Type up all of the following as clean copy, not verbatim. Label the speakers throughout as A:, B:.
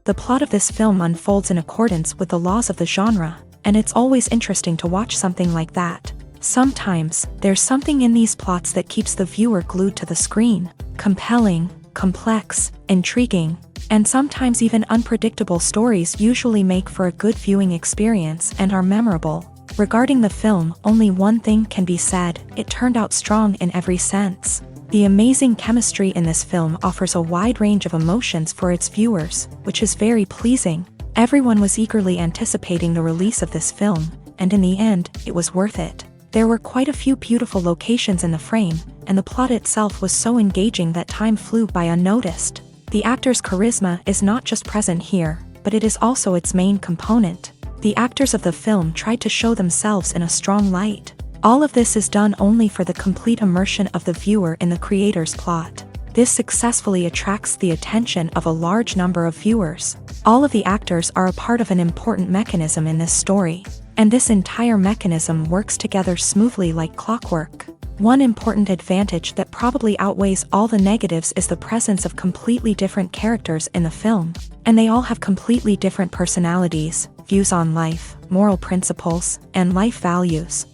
A: The plot of this film unfolds in accordance with the laws of the genre, and it's always interesting to watch something like that. Sometimes, there's something in these plots that keeps the viewer glued to the screen. Compelling, complex, intriguing, and sometimes even unpredictable stories usually make for a good viewing experience and are memorable. Regarding the film, only one thing can be said: it turned out strong in every sense. The amazing chemistry in this film offers a wide range of emotions for its viewers, which is very pleasing. Everyone was eagerly anticipating the release of this film, and in the end, it was worth it. There were quite a few beautiful locations in the frame, and the plot itself was so engaging that time flew by unnoticed. The actor's charisma is not just present here, but it is also its main component. The actors of the film tried to show themselves in a strong light. All of this is done only for the complete immersion of the viewer in the creator's plot. This successfully attracts the attention of a large number of viewers. All of the actors are a part of an important mechanism in this story, and this entire mechanism works together smoothly like clockwork. One important advantage that probably outweighs all the negatives is the presence of completely different characters in the film, and they all have completely different personalities, views on life, moral principles, and life values.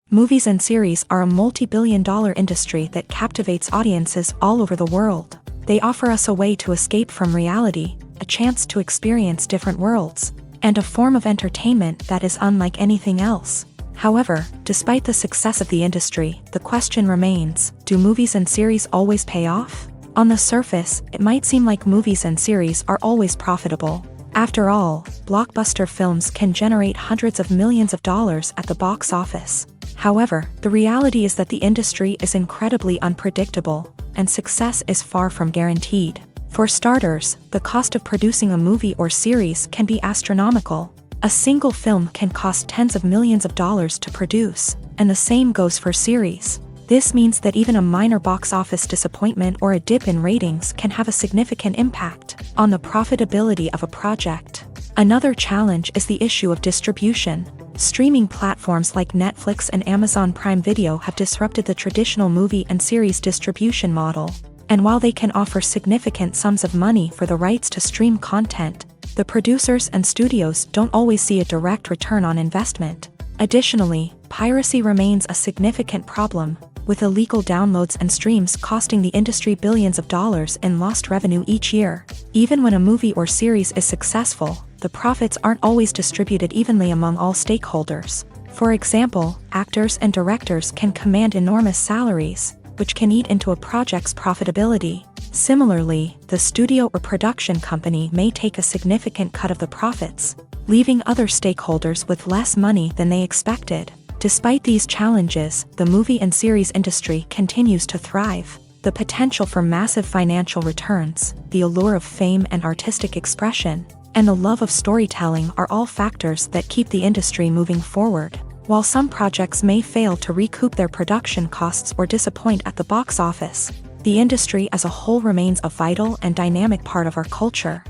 A: Movies and series are a multi-billion-dollar industry that captivates audiences all over the world. They offer us a way to escape from reality, a chance to experience different worlds, and a form of entertainment that is unlike anything else. However, despite the success of the industry, the question remains: do movies and series always pay off? On the surface, it might seem like movies and series are always profitable. After all, blockbuster films can generate hundreds of millions of dollars at the box office. However, the reality is that the industry is incredibly unpredictable, and success is far from guaranteed. For starters, the cost of producing a movie or series can be astronomical. A single film can cost tens of millions of dollars to produce, and the same goes for series. This means that even a minor box office disappointment or a dip in ratings can have a significant impact on the profitability of a project. Another challenge is the issue of distribution. Streaming platforms like Netflix and Amazon Prime Video have disrupted the traditional movie and series distribution model. And while they can offer significant sums of money for the rights to stream content, the producers and studios don't always see a direct return on investment. Additionally, piracy remains a significant problem, with illegal downloads and streams costing the industry billions of dollars in lost revenue each year. Even when a movie or series is successful, the profits aren't always distributed evenly among all stakeholders. For example, actors and directors can command enormous salaries, which can eat into a project's profitability. Similarly, the studio or production company may take a significant cut of the profits, leaving other stakeholders with less money than they expected. Despite these challenges, the movie and series industry continues to thrive. The potential for massive financial returns, the allure of fame and artistic expression, and the love of storytelling are all factors that keep the industry moving forward. While some projects may fail to recoup their production costs or disappoint at the box office, the industry as a whole remains a vital and dynamic part of our culture.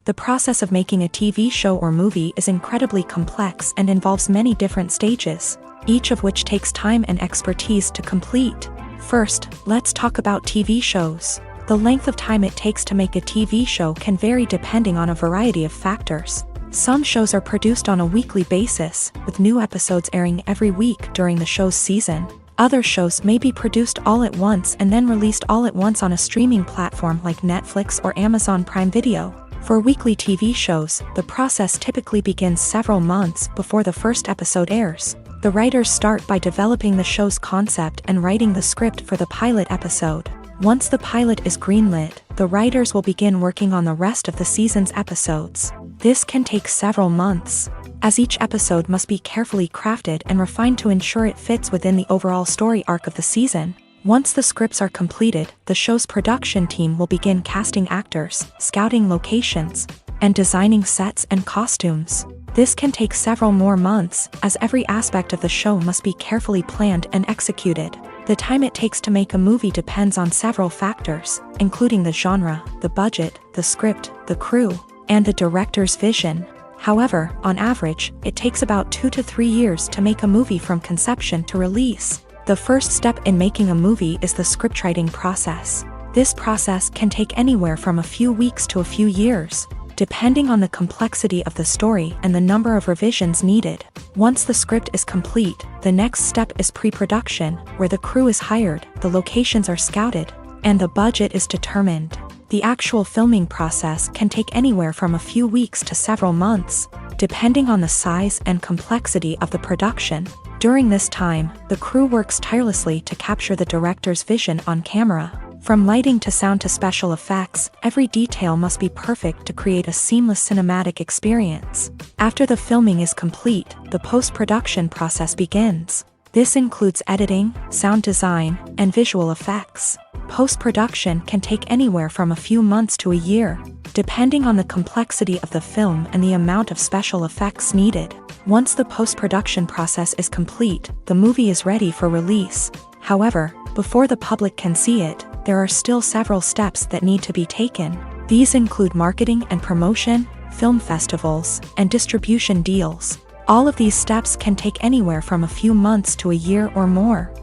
A: The process of making a TV show or movie is incredibly complex and involves many different stages, each of which takes time and expertise to complete. First, let's talk about TV shows. The length of time it takes to make a TV show can vary depending on a variety of factors. Some shows are produced on a weekly basis, with new episodes airing every week during the show's season. Other shows may be produced all at once and then released all at once on a streaming platform like Netflix or Amazon Prime Video. For weekly TV shows, the process typically begins several months before the first episode airs. The writers start by developing the show's concept and writing the script for the pilot episode. Once the pilot is greenlit, the writers will begin working on the rest of the season's episodes. This can take several months, as each episode must be carefully crafted and refined to ensure it fits within the overall story arc of the season. Once the scripts are completed, the show's production team will begin casting actors, scouting locations, and designing sets and costumes. This can take several more months, as every aspect of the show must be carefully planned and executed. The time it takes to make a movie depends on several factors, including the genre, the budget, the script, the crew, and the director's vision. However, on average, it takes about 2 to 3 years to make a movie from conception to release. The first step in making a movie is the scriptwriting process. This process can take anywhere from a few weeks to a few years, depending on the complexity of the story and the number of revisions needed. Once the script is complete, the next step is pre-production, where the crew is hired, the locations are scouted, and the budget is determined. The actual filming process can take anywhere from a few weeks to several months, depending on the size and complexity of the production. During this time, the crew works tirelessly to capture the director's vision on camera. From lighting to sound to special effects, every detail must be perfect to create a seamless cinematic experience. After the filming is complete, the post-production process begins. This includes editing, sound design, and visual effects. Post-production can take anywhere from a few months to a year, depending on the complexity of the film and the amount of special effects needed. Once the post-production process is complete, the movie is ready for release. However, before the public can see it, there are still several steps that need to be taken. These include marketing and promotion, film festivals, and distribution deals. All of these steps can take anywhere from a few months to a year or more.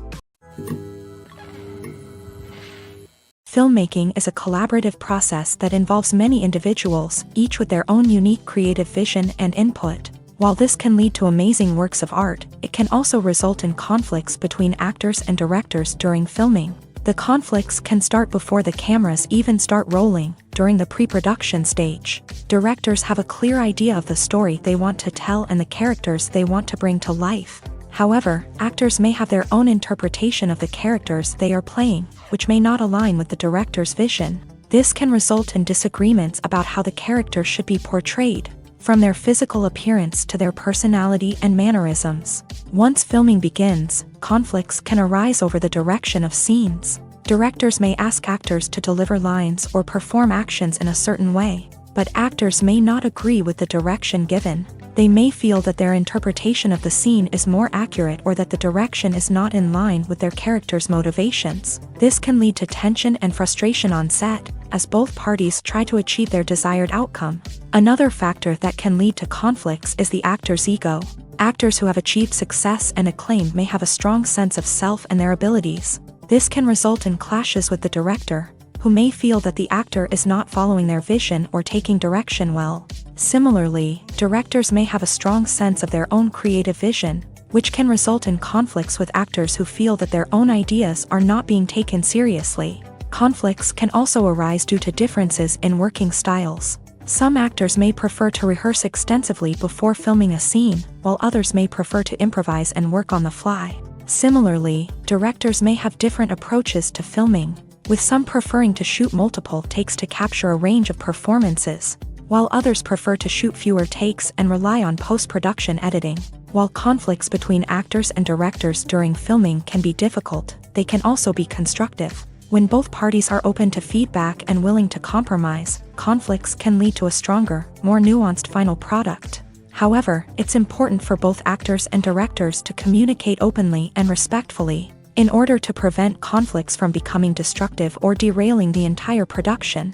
A: Filmmaking is a collaborative process that involves many individuals, each with their own unique creative vision and input. While this can lead to amazing works of art, it can also result in conflicts between actors and directors during filming. The conflicts can start before the cameras even start rolling, during the pre-production stage. Directors have a clear idea of the story they want to tell and the characters they want to bring to life. However, actors may have their own interpretation of the characters they are playing, which may not align with the director's vision. This can result in disagreements about how the characters should be portrayed, from their physical appearance to their personality and mannerisms. Once filming begins, conflicts can arise over the direction of scenes. Directors may ask actors to deliver lines or perform actions in a certain way, but actors may not agree with the direction given. They may feel that their interpretation of the scene is more accurate or that the direction is not in line with their character's motivations. This can lead to tension and frustration on set, as both parties try to achieve their desired outcome. Another factor that can lead to conflicts is the actor's ego. Actors who have achieved success and acclaim may have a strong sense of self and their abilities. This can result in clashes with the director, who may feel that the actor is not following their vision or taking direction well. Similarly, directors may have a strong sense of their own creative vision, which can result in conflicts with actors who feel that their own ideas are not being taken seriously. Conflicts can also arise due to differences in working styles. Some actors may prefer to rehearse extensively before filming a scene, while others may prefer to improvise and work on the fly. Similarly, directors may have different approaches to filming, with some preferring to shoot multiple takes to capture a range of performances, while others prefer to shoot fewer takes and rely on post-production editing. While conflicts between actors and directors during filming can be difficult, they can also be constructive. When both parties are open to feedback and willing to compromise, conflicts can lead to a stronger, more nuanced final product. However, it's important for both actors and directors to communicate openly and respectfully, in order to prevent conflicts from becoming destructive or derailing the entire production.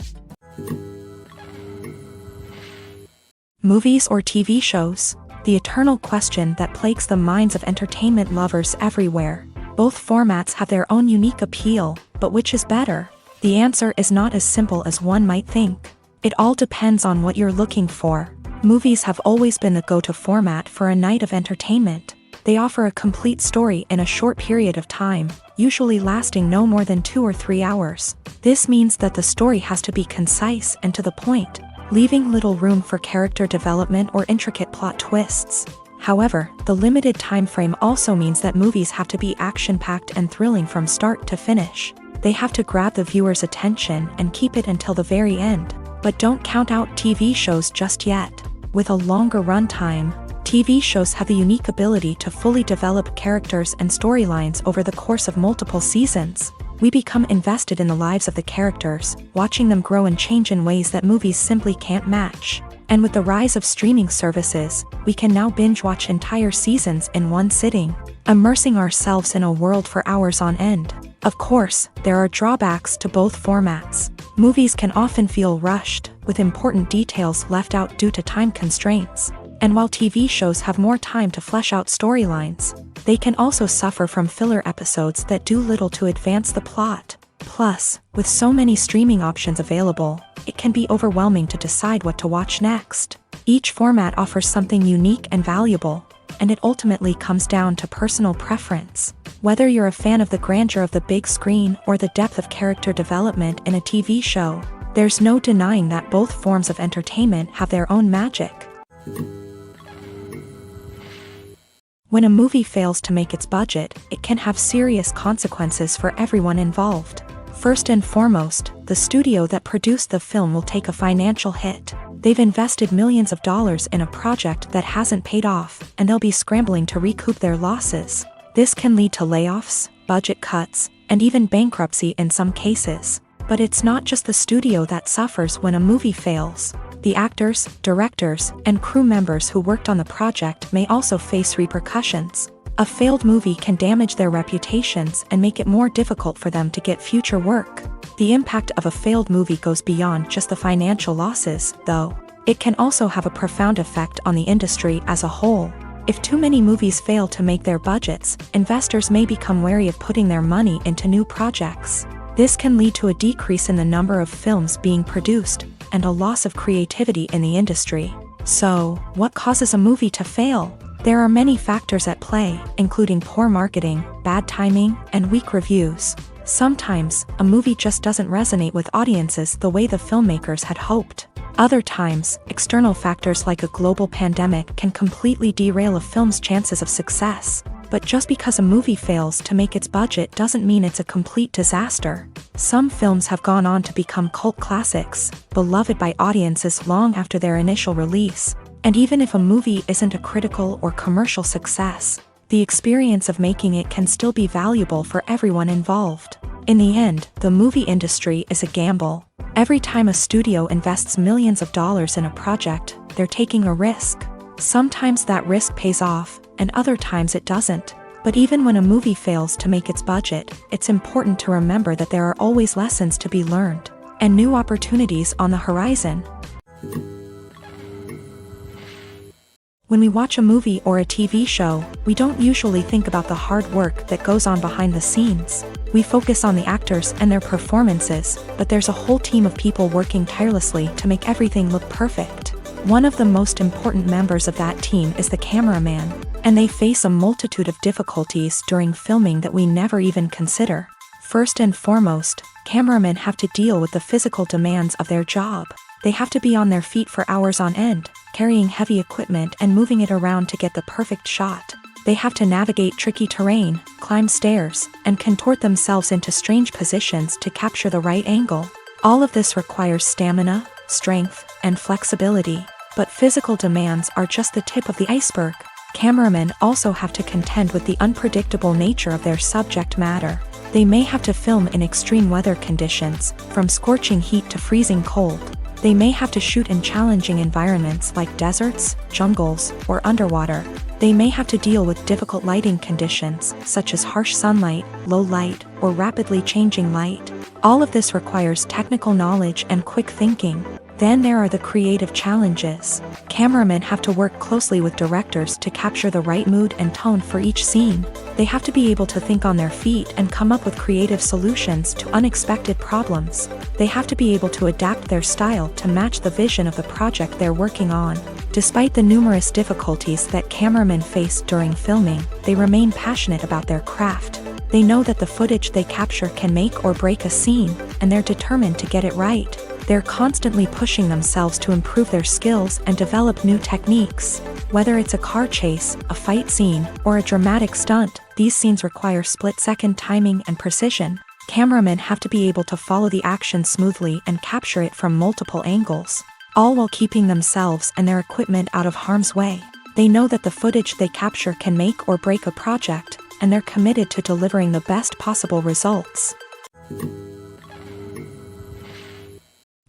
A: Movies or TV shows? The eternal question that plagues the minds of entertainment lovers everywhere. Both formats have their own unique appeal, but which is better? The answer is not as simple as one might think. It all depends on what you're looking for. Movies have always been the go-to format for a night of entertainment. They offer a complete story in a short period of time, usually lasting no more than 2 or 3 hours. This means that the story has to be concise and to the point, leaving little room for character development or intricate plot twists. However, the limited time frame also means that movies have to be action-packed and thrilling from start to finish. They have to grab the viewer's attention and keep it until the very end. But don't count out TV shows just yet. With a longer runtime, TV shows have the unique ability to fully develop characters and storylines over the course of multiple seasons. We become invested in the lives of the characters, watching them grow and change in ways that movies simply can't match. And with the rise of streaming services, we can now binge-watch entire seasons in one sitting, immersing ourselves in a world for hours on end. Of course, there are drawbacks to both formats. Movies can often feel rushed, with important details left out due to time constraints. And while TV shows have more time to flesh out storylines, They can also suffer from filler episodes that do little to advance the plot. Plus, with so many streaming options available, it can be overwhelming to decide what to watch next. Each format offers something unique and valuable, and it ultimately comes down to personal preference. Whether you're a fan of the grandeur of the big screen or the depth of character development in a TV show, there's no denying that both forms of entertainment have their own magic. When a movie fails to make its budget, it can have serious consequences for everyone involved. First and foremost, the studio that produced the film will take a financial hit. They've invested millions of dollars in a project that hasn't paid off, and they'll be scrambling to recoup their losses. This can lead to layoffs, budget cuts, and even bankruptcy in some cases. But it's not just the studio that suffers when a movie fails. The actors, directors, and crew members who worked on the project may also face repercussions. A failed movie can damage their reputations and make it more difficult for them to get future work. The impact of a failed movie goes beyond just the financial losses, though. It can also have a profound effect on the industry as a whole. If too many movies fail to make their budgets, investors may become wary of putting their money into new projects. This can lead to a decrease in the number of films being produced, and a loss of creativity in the industry. So, what causes a movie to fail? There are many factors at play, including poor marketing, bad timing, and weak reviews. Sometimes, a movie just doesn't resonate with audiences the way the filmmakers had hoped. Other times, external factors like a global pandemic can completely derail a film's chances of success. But just because a movie fails to make its budget doesn't mean it's a complete disaster. Some films have gone on to become cult classics, beloved by audiences long after their initial release. And even if a movie isn't a critical or commercial success, the experience of making it can still be valuable for everyone involved. In the end, the movie industry is a gamble. Every time a studio invests millions of dollars in a project, they're taking a risk. Sometimes that risk pays off, and other times it doesn't. But even when a movie fails to make its budget, it's important to remember that there are always lessons to be learned, and new opportunities on the horizon. When we watch a movie or a TV show, we don't usually think about the hard work that goes on behind the scenes. We focus on the actors and their performances, but there's a whole team of people working tirelessly to make everything look perfect. One of the most important members of that team is the cameraman, and they face a multitude of difficulties during filming that we never even consider. First and foremost, cameramen have to deal with the physical demands of their job. They have to be on their feet for hours on end, carrying heavy equipment and moving it around to get the perfect shot. They have to navigate tricky terrain, climb stairs, and contort themselves into strange positions to capture the right angle. All of this requires stamina, strength, and flexibility. But physical demands are just the tip of the iceberg. Cameramen also have to contend with the unpredictable nature of their subject matter. They may have to film in extreme weather conditions, from scorching heat to freezing cold. They may have to shoot in challenging environments like deserts, jungles, or underwater. They may have to deal with difficult lighting conditions, such as harsh sunlight, low light, or rapidly changing light. All of this requires technical knowledge and quick thinking. Then there are the creative challenges. Cameramen have to work closely with directors to capture the right mood and tone for each scene. They have to be able to think on their feet and come up with creative solutions to unexpected problems. They have to be able to adapt their style to match the vision of the project they're working on. Despite the numerous difficulties that cameramen face during filming, they remain passionate about their craft. They know that the footage they capture can make or break a scene, and they're determined to get it right. They're constantly pushing themselves to improve their skills and develop new techniques. Whether it's a car chase, a fight scene, or a dramatic stunt, these scenes require split-second timing and precision. Cameramen have to be able to follow the action smoothly and capture it from multiple angles, all while keeping themselves and their equipment out of harm's way. They know that the footage they capture can make or break a project, and they're committed to delivering the best possible results.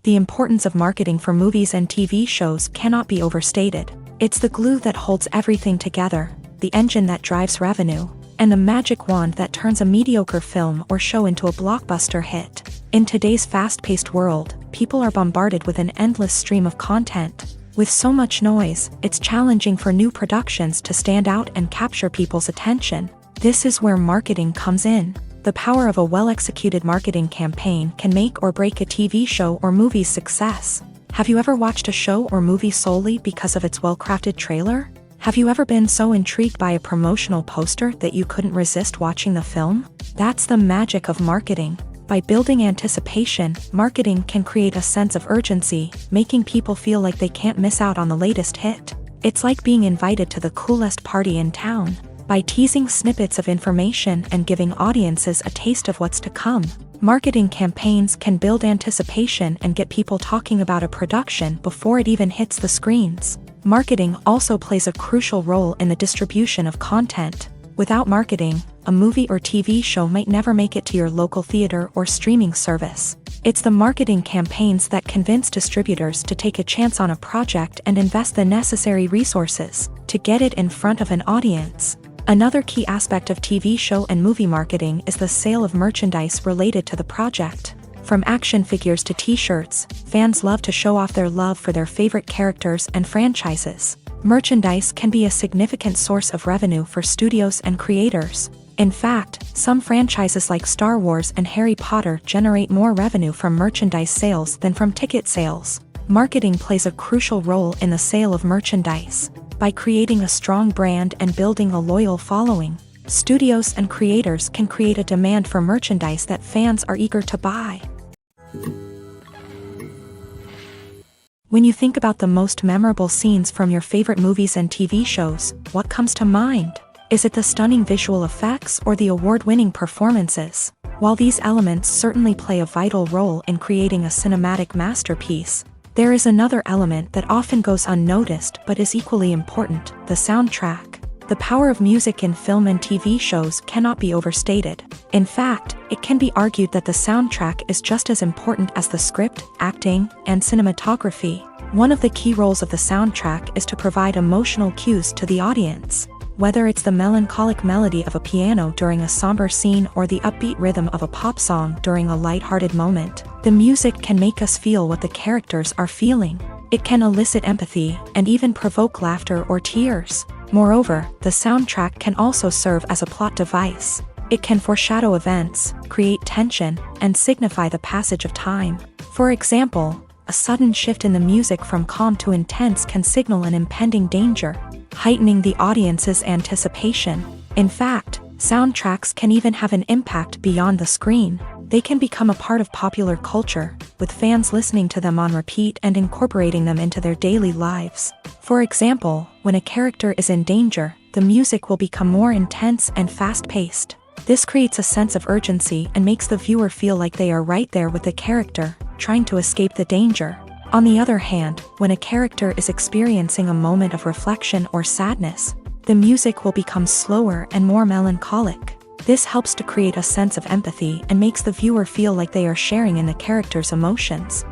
A: The importance of marketing for movies and TV shows cannot be overstated. It's the glue that holds everything together, the engine that drives revenue, and the magic wand that turns a mediocre film or show into a blockbuster hit. In today's fast-paced world, people are bombarded with an endless stream of content. With so much noise, it's challenging for new productions to stand out and capture people's attention. This is where marketing comes in. The power of a well-executed marketing campaign can make or break a TV show or movie's success. Have you ever watched a show or movie solely because of its well-crafted trailer? Have you ever been so intrigued by a promotional poster that you couldn't resist watching the film? That's the magic of marketing. By building anticipation, marketing can create a sense of urgency, making people feel like they can't miss out on the latest hit. It's like being invited to the coolest party in town. By teasing snippets of information and giving audiences a taste of what's to come, marketing campaigns can build anticipation and get people talking about a production before it even hits the screens. Marketing also plays a crucial role in the distribution of content. Without marketing, a movie or TV show might never make it to your local theater or streaming service. It's the marketing campaigns that convince distributors to take a chance on a project and invest the necessary resources to get it in front of an audience. Another key aspect of TV show and movie marketing is the sale of merchandise related to the project. From action figures to t-shirts, fans love to show off their love for their favorite characters and franchises. Merchandise can be a significant source of revenue for studios and creators. In fact, some franchises like Star Wars and Harry Potter generate more revenue from merchandise sales than from ticket sales. Marketing plays a crucial role in the sale of merchandise. By creating a strong brand and building a loyal following, studios and creators can create a demand for merchandise that fans are eager to buy. When you think about the most memorable scenes from your favorite movies and TV shows, what comes to mind? Is it the stunning visual effects or the award-winning performances? While these elements certainly play a vital role in creating a cinematic masterpiece, there is another element that often goes unnoticed but is equally important: the soundtrack. The power of music in film and TV shows cannot be overstated. In fact, it can be argued that the soundtrack is just as important as the script, acting, and cinematography. One of the key roles of the soundtrack is to provide emotional cues to the audience. Whether it's the melancholic melody of a piano during a somber scene or the upbeat rhythm of a pop song during a light-hearted moment, the music can make us feel what the characters are feeling. It can elicit empathy and even provoke laughter or tears. Moreover, the soundtrack can also serve as a plot device. It can foreshadow events, create tension, and signify the passage of time. For example, a sudden shift in the music from calm to intense can signal an impending danger, heightening the audience's anticipation. In fact, soundtracks can even have an impact beyond the screen. They can become a part of popular culture, with fans listening to them on repeat and incorporating them into their daily lives. For example, when a character is in danger, the music will become more intense and fast-paced. This creates a sense of urgency and makes the viewer feel like they are right there with the character, trying to escape the danger. On the other hand, when a character is experiencing a moment of reflection or sadness, the music will become slower and more melancholic. This helps to create a sense of empathy and makes the viewer feel like they are sharing in the character's emotions.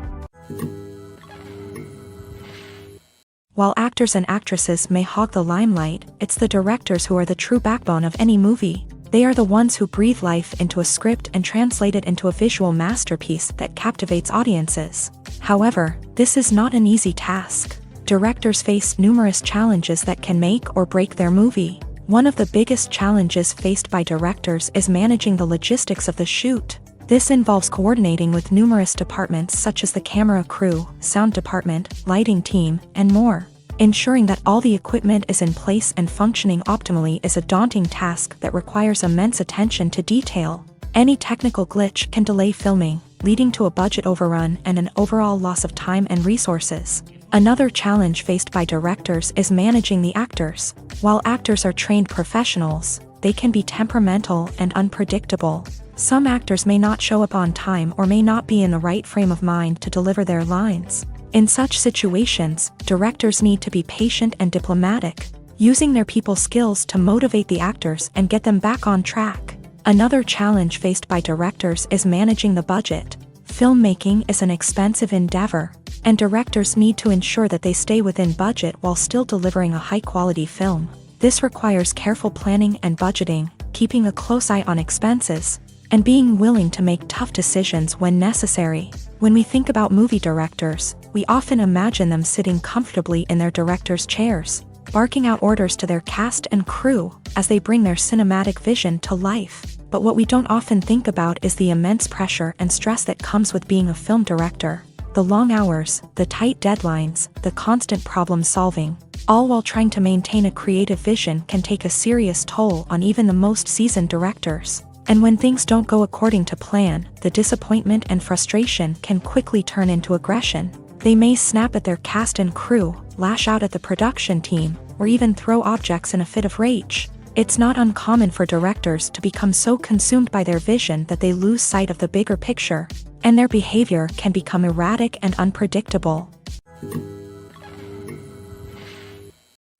A: While actors and actresses may hog the limelight, it's the directors who are the true backbone of any movie. They are the ones who breathe life into a script and translate it into a visual masterpiece that captivates audiences. However, this is not an easy task. Directors face numerous challenges that can make or break their movie. One of the biggest challenges faced by directors is managing the logistics of the shoot. This involves coordinating with numerous departments such as the camera crew, sound department, lighting team, and more. Ensuring that all the equipment is in place and functioning optimally is a daunting task that requires immense attention to detail. Any technical glitch can delay filming, leading to a budget overrun and an overall loss of time and resources. Another challenge faced by directors is managing the actors. While actors are trained professionals, they can be temperamental and unpredictable. Some actors may not show up on time or may not be in the right frame of mind to deliver their lines. In such situations, directors need to be patient and diplomatic, using their people skills to motivate the actors and get them back on track. Another challenge faced by directors is managing the budget. Filmmaking is an expensive endeavor, and directors need to ensure that they stay within budget while still delivering a high-quality film. This requires careful planning and budgeting, keeping a close eye on expenses, and being willing to make tough decisions when necessary. When we think about movie directors, we often imagine them sitting comfortably in their director's chairs, barking out orders to their cast and crew as they bring their cinematic vision to life. But what we don't often think about is the immense pressure and stress that comes with being a film director. The long hours, the tight deadlines, the constant problem solving, all while trying to maintain a creative vision can take a serious toll on even the most seasoned directors. And when things don't go according to plan, the disappointment and frustration can quickly turn into aggression. They may snap at their cast and crew, lash out at the production team, or even throw objects in a fit of rage. It's not uncommon for directors to become so consumed by their vision that they lose sight of the bigger picture, and their behavior can become erratic and unpredictable.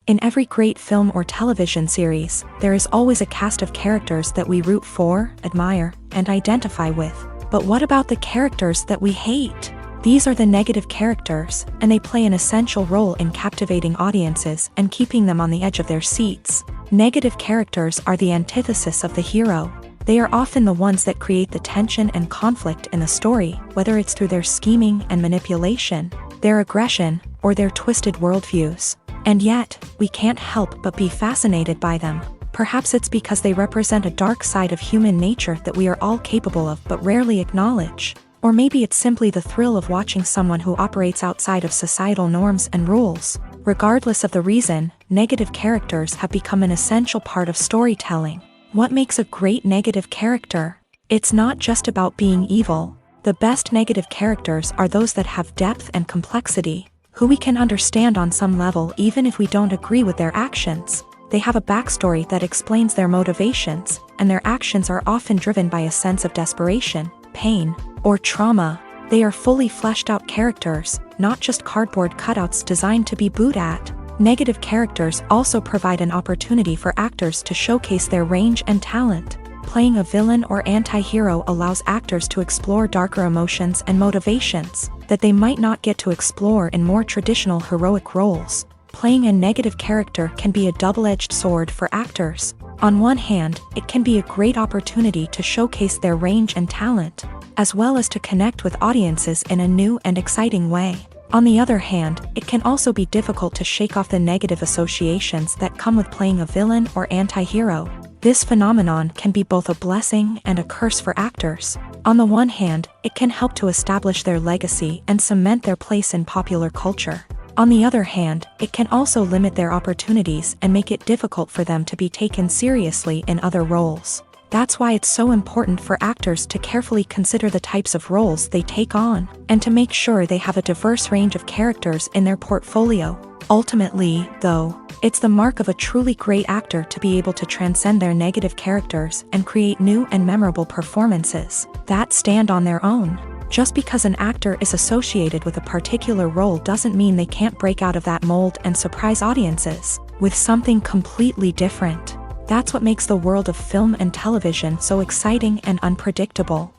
A: In every great film or television series, there is always a cast of characters that we root for, admire, and identify with. But what about the characters that we hate? These are the negative characters, and they play an essential role in captivating audiences and keeping them on the edge of their seats. Negative characters are the antithesis of the hero. They are often the ones that create the tension and conflict in the story, whether it's through their scheming and manipulation, their aggression, or their twisted worldviews. And yet, we can't help but be fascinated by them. Perhaps it's because they represent a dark side of human nature that we are all capable of but rarely acknowledge. Or maybe it's simply the thrill of watching someone who operates outside of societal norms and rules. Regardless of the reason, negative characters have become an essential part of storytelling. What makes a great negative character? It's not just about being evil. The best negative characters are those that have depth and complexity, who we can understand on some level even if we don't agree with their actions. They have a backstory that explains their motivations, and their actions are often driven by a sense of desperation, pain, or trauma. They are fully fleshed out characters, not just cardboard cutouts designed to be booed at. Negative characters also provide an opportunity for actors to showcase their range and talent. Playing a villain or anti-hero allows actors to explore darker emotions and motivations that they might not get to explore in more traditional heroic roles. Playing a negative character can be a double-edged sword for actors. On one hand, it can be a great opportunity to showcase their range and talent, as well as to connect with audiences in a new and exciting way. On the other hand, it can also be difficult to shake off the negative associations that come with playing a villain or anti-hero. This phenomenon can be both a blessing and a curse for actors. On the one hand, it can help to establish their legacy and cement their place in popular culture. On the other hand, it can also limit their opportunities and make it difficult for them to be taken seriously in other roles. That's why it's so important for actors to carefully consider the types of roles they take on, and to make sure they have a diverse range of characters in their portfolio. Ultimately, though, it's the mark of a truly great actor to be able to transcend their negative characters and create new and memorable performances that stand on their own. Just because an actor is associated with a particular role doesn't mean they can't break out of that mold and surprise audiences with something completely different. That's what makes the world of film and television so exciting and unpredictable.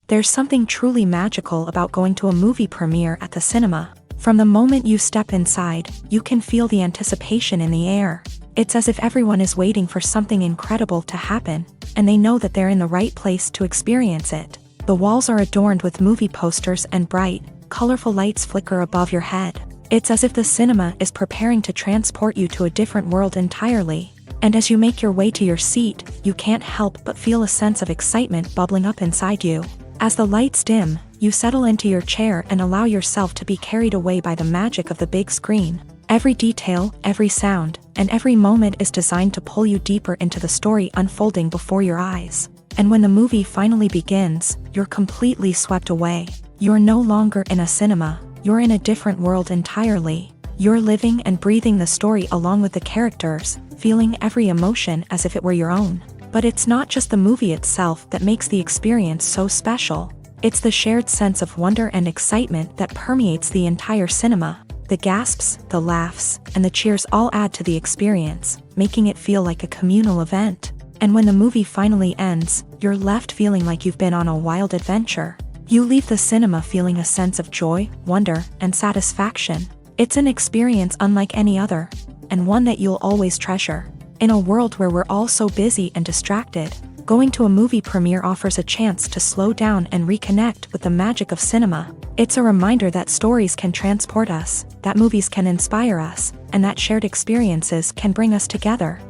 A: There's something truly magical about going to a movie premiere at the cinema. From the moment you step inside, you can feel the anticipation in the air. It's as if everyone is waiting for something incredible to happen, and they know that they're in the right place to experience it. The walls are adorned with movie posters and bright, colorful lights flicker above your head. It's as if the cinema is preparing to transport you to a different world entirely. And as you make your way to your seat, you can't help but feel a sense of excitement bubbling up inside you. As the lights dim, you settle into your chair and allow yourself to be carried away by the magic of the big screen. Every detail, every sound, and every moment is designed to pull you deeper into the story unfolding before your eyes. And when the movie finally begins, you're completely swept away. You're no longer in a cinema. You're in a different world entirely. You're living and breathing the story along with the characters, feeling every emotion as if it were your own. But it's not just the movie itself that makes the experience so special. It's the shared sense of wonder and excitement that permeates the entire cinema. The gasps, the laughs, and the cheers all add to the experience, making it feel like a communal event. And when the movie finally ends, you're left feeling like you've been on a wild adventure. You leave the cinema feeling a sense of joy, wonder, and satisfaction. It's an experience unlike any other, and one that you'll always treasure. In a world where we're all so busy and distracted, going to a movie premiere offers a chance to slow down and reconnect with the magic of cinema. It's a reminder that stories can transport us, that movies can inspire us, and that shared experiences can bring us together.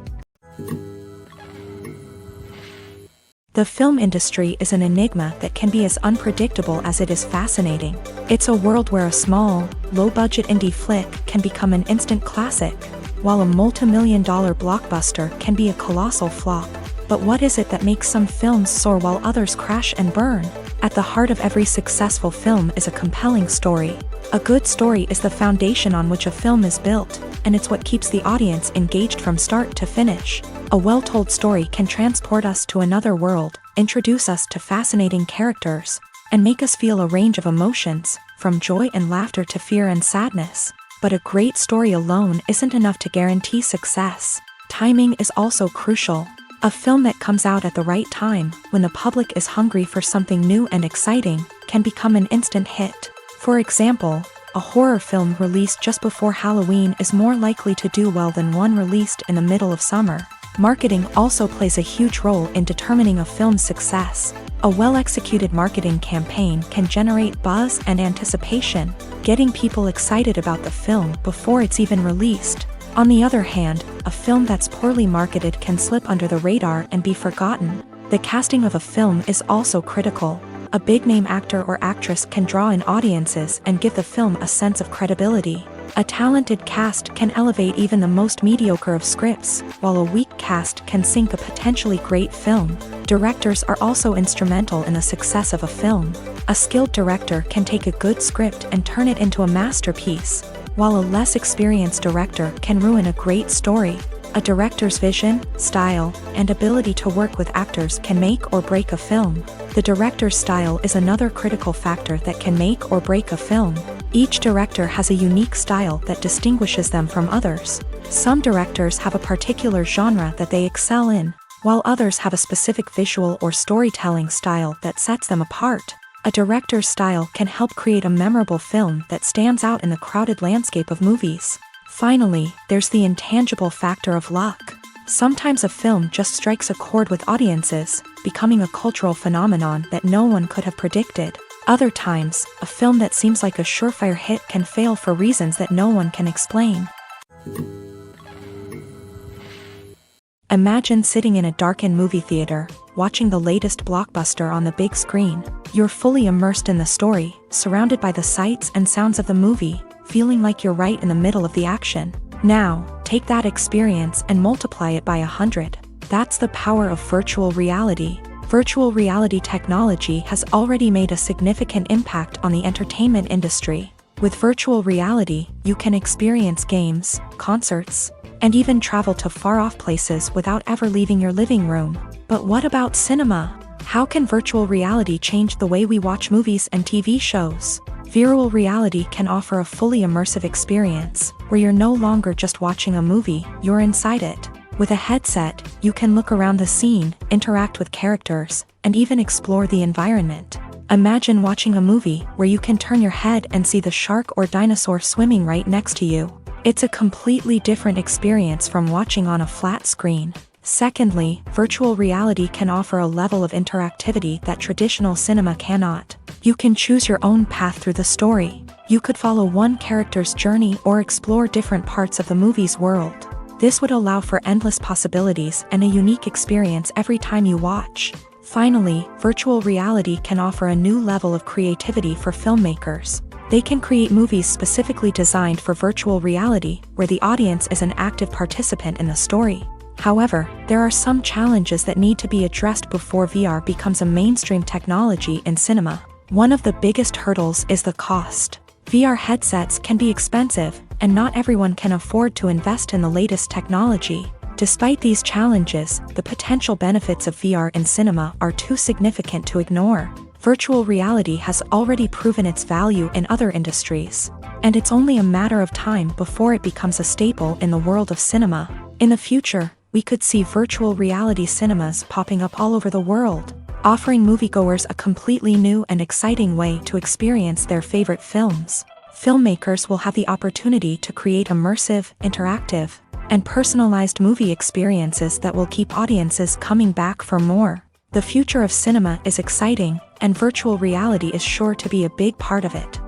A: The film industry is an enigma that can be as unpredictable as it is fascinating. It's a world where a small, low-budget indie flick can become an instant classic, while a multi-million-dollar blockbuster can be a colossal flop. But what is it that makes some films soar while others crash and burn? At the heart of every successful film is a compelling story. A good story is the foundation on which a film is built, and it's what keeps the audience engaged from start to finish. A well-told story can transport us to another world, introduce us to fascinating characters, and make us feel a range of emotions, from joy and laughter to fear and sadness. But a great story alone isn't enough to guarantee success. Timing is also crucial. A film that comes out at the right time, when the public is hungry for something new and exciting, can become an instant hit. For example, a horror film released just before Halloween is more likely to do well than one released in the middle of summer. Marketing also plays a huge role in determining a film's success. A well-executed marketing campaign can generate buzz and anticipation, getting people excited about the film before it's even released. On the other hand, a film that's poorly marketed can slip under the radar and be forgotten. The casting of a film is also critical. A big-name actor or actress can draw in audiences and give the film a sense of credibility. A talented cast can elevate even the most mediocre of scripts, while a weak cast can sink a potentially great film. Directors are also instrumental in the success of a film. A skilled director can take a good script and turn it into a masterpiece, while a less experienced director can ruin a great story. A director's vision, style, and ability to work with actors can make or break a film. The director's style is another critical factor that can make or break a film. Each director has a unique style that distinguishes them from others. Some directors have a particular genre that they excel in, while others have a specific visual or storytelling style that sets them apart. A director's style can help create a memorable film that stands out in the crowded landscape of movies. Finally, there's the intangible factor of luck. Sometimes a film just strikes a chord with audiences, becoming a cultural phenomenon that no one could have predicted. Other times, a film that seems like a surefire hit can fail for reasons that no one can explain. Imagine sitting in a darkened movie theater, watching the latest blockbuster on the big screen. You're fully immersed in the story, surrounded by the sights and sounds of the movie, feeling like you're right in the middle of the action. Now, take that experience and multiply it by 100. That's the power of virtual reality. Virtual reality technology has already made a significant impact on the entertainment industry. With virtual reality, you can experience games, concerts, and even travel to far-off places without ever leaving your living room. But what about cinema? How can virtual reality change the way we watch movies and TV shows? Virtual reality can offer a fully immersive experience, where you're no longer just watching a movie, you're inside it. With a headset, you can look around the scene, interact with characters, and even explore the environment. Imagine watching a movie where you can turn your head and see the shark or dinosaur swimming right next to you. It's a completely different experience from watching on a flat screen. Secondly, virtual reality can offer a level of interactivity that traditional cinema cannot. You can choose your own path through the story. You could follow one character's journey or explore different parts of the movie's world. This would allow for endless possibilities and a unique experience every time you watch. Finally, virtual reality can offer a new level of creativity for filmmakers. They can create movies specifically designed for virtual reality, where the audience is an active participant in the story. However, there are some challenges that need to be addressed before VR becomes a mainstream technology in cinema. One of the biggest hurdles is the cost. VR headsets can be expensive, and not everyone can afford to invest in the latest technology. Despite these challenges, the potential benefits of VR in cinema are too significant to ignore. Virtual reality has already proven its value in other industries, and it's only a matter of time before it becomes a staple in the world of cinema. In the future, we could see virtual reality cinemas popping up all over the world, offering moviegoers a completely new and exciting way to experience their favorite films. Filmmakers will have the opportunity to create immersive, interactive, and personalized movie experiences that will keep audiences coming back for more. The future of cinema is exciting, and virtual reality is sure to be a big part of it.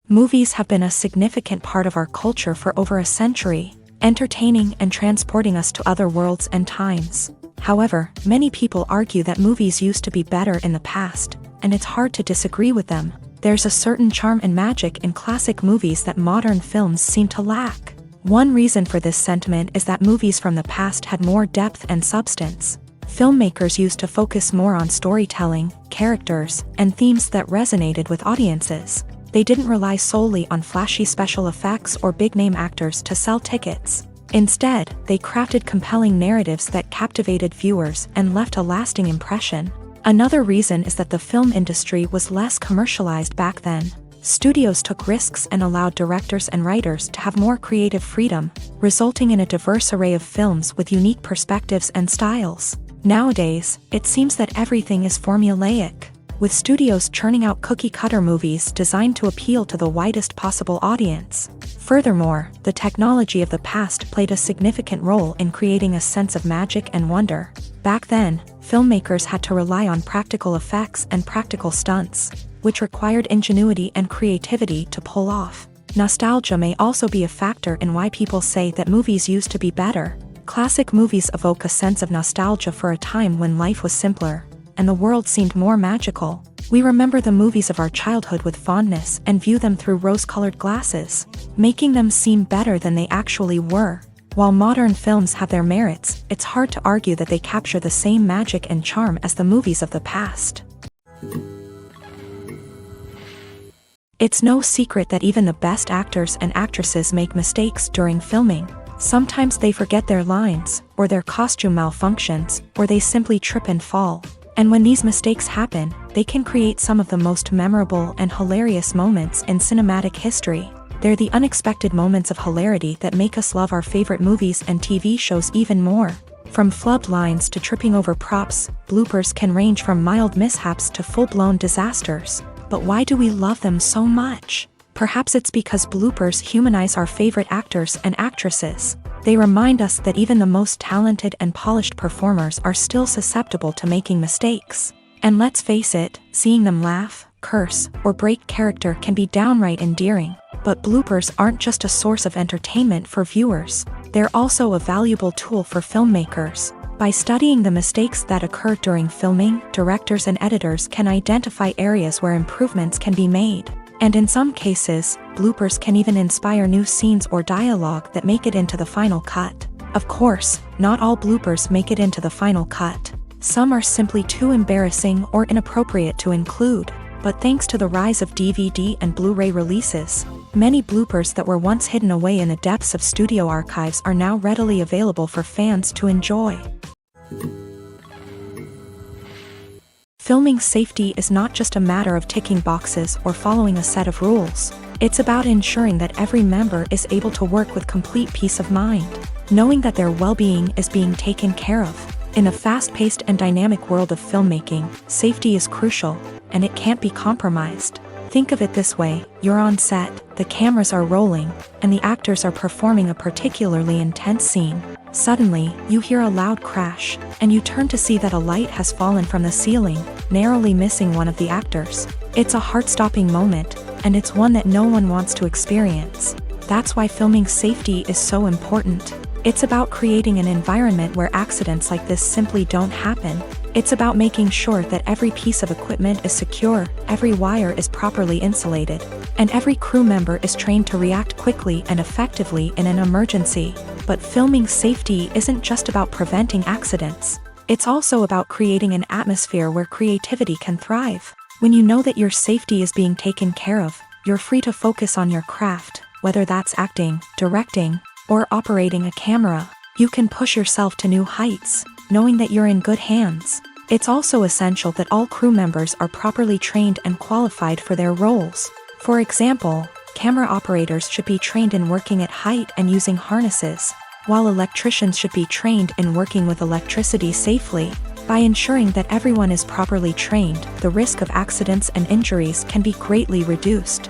A: Movies have been a significant part of our culture for over a century, entertaining and transporting us to other worlds and times. However, many people argue that movies used to be better in the past, and it's hard to disagree with them. There's a certain charm and magic in classic movies that modern films seem to lack. One reason for this sentiment is that movies from the past had more depth and substance. Filmmakers used to focus more on storytelling, characters, and themes that resonated with audiences. They didn't rely solely on flashy special effects or big-name actors to sell tickets. Instead, they crafted compelling narratives that captivated viewers and left a lasting impression. Another reason is that the film industry was less commercialized back then. Studios took risks and allowed directors and writers to have more creative freedom, resulting in a diverse array of films with unique perspectives and styles. Nowadays, it seems that everything is formulaic, with studios churning out cookie-cutter movies designed to appeal to the widest possible audience. Furthermore, the technology of the past played a significant role in creating a sense of magic and wonder. Back then, filmmakers had to rely on practical effects and practical stunts, which required ingenuity and creativity to pull off. Nostalgia may also be a factor in why people say that movies used to be better. Classic movies evoke a sense of nostalgia for a time when life was simpler, and the world seemed more magical. We remember the movies of our childhood with fondness and view them through rose-colored glasses, making them seem better than they actually were. While modern films have their merits, it's hard to argue that they capture the same magic and charm as the movies of the past. It's no secret that even the best actors and actresses make mistakes during filming. Sometimes they forget their lines, or their costume malfunctions, or they simply trip and fall. And when these mistakes happen, they can create some of the most memorable and hilarious moments in cinematic history. They're the unexpected moments of hilarity that make us love our favorite movies and TV shows even more. From flubbed lines to tripping over props, bloopers can range from mild mishaps to full-blown disasters. But why do we love them so much? Perhaps it's because bloopers humanize our favorite actors and actresses. They remind us that even the most talented and polished performers are still susceptible to making mistakes. And let's face it, seeing them laugh, curse, or break character can be downright endearing. But bloopers aren't just a source of entertainment for viewers. They're also a valuable tool for filmmakers. By studying the mistakes that occur during filming, directors and editors can identify areas where improvements can be made. And in some cases, bloopers can even inspire new scenes or dialogue that make it into the final cut. Of course, not all bloopers make it into the final cut. Some are simply too embarrassing or inappropriate to include. But thanks to the rise of DVD and Blu-ray releases, many bloopers that were once hidden away in the depths of studio archives are now readily available for fans to enjoy. Filming safety is not just a matter of ticking boxes or following a set of rules. It's about ensuring that every member is able to work with complete peace of mind, knowing that their well-being is being taken care of. In the fast-paced and dynamic world of filmmaking, safety is crucial, and it can't be compromised. Think of it this way: you're on set, the cameras are rolling, and the actors are performing a particularly intense scene. Suddenly, you hear a loud crash, and you turn to see that a light has fallen from the ceiling, narrowly missing one of the actors. It's a heart-stopping moment, and it's one that no one wants to experience. That's why filming safety is so important. It's about creating an environment where accidents like this simply don't happen. It's about making sure that every piece of equipment is secure, every wire is properly insulated, and every crew member is trained to react quickly and effectively in an emergency. But filming safety isn't just about preventing accidents. It's also about creating an atmosphere where creativity can thrive. When you know that your safety is being taken care of, you're free to focus on your craft, whether that's acting, directing, or operating a camera. You can push yourself to new heights, knowing that you're in good hands. It's also essential that all crew members are properly trained and qualified for their roles. For example, camera operators should be trained in working at height and using harnesses, while electricians should be trained in working with electricity safely. By ensuring that everyone is properly trained, the risk of accidents and injuries can be greatly reduced.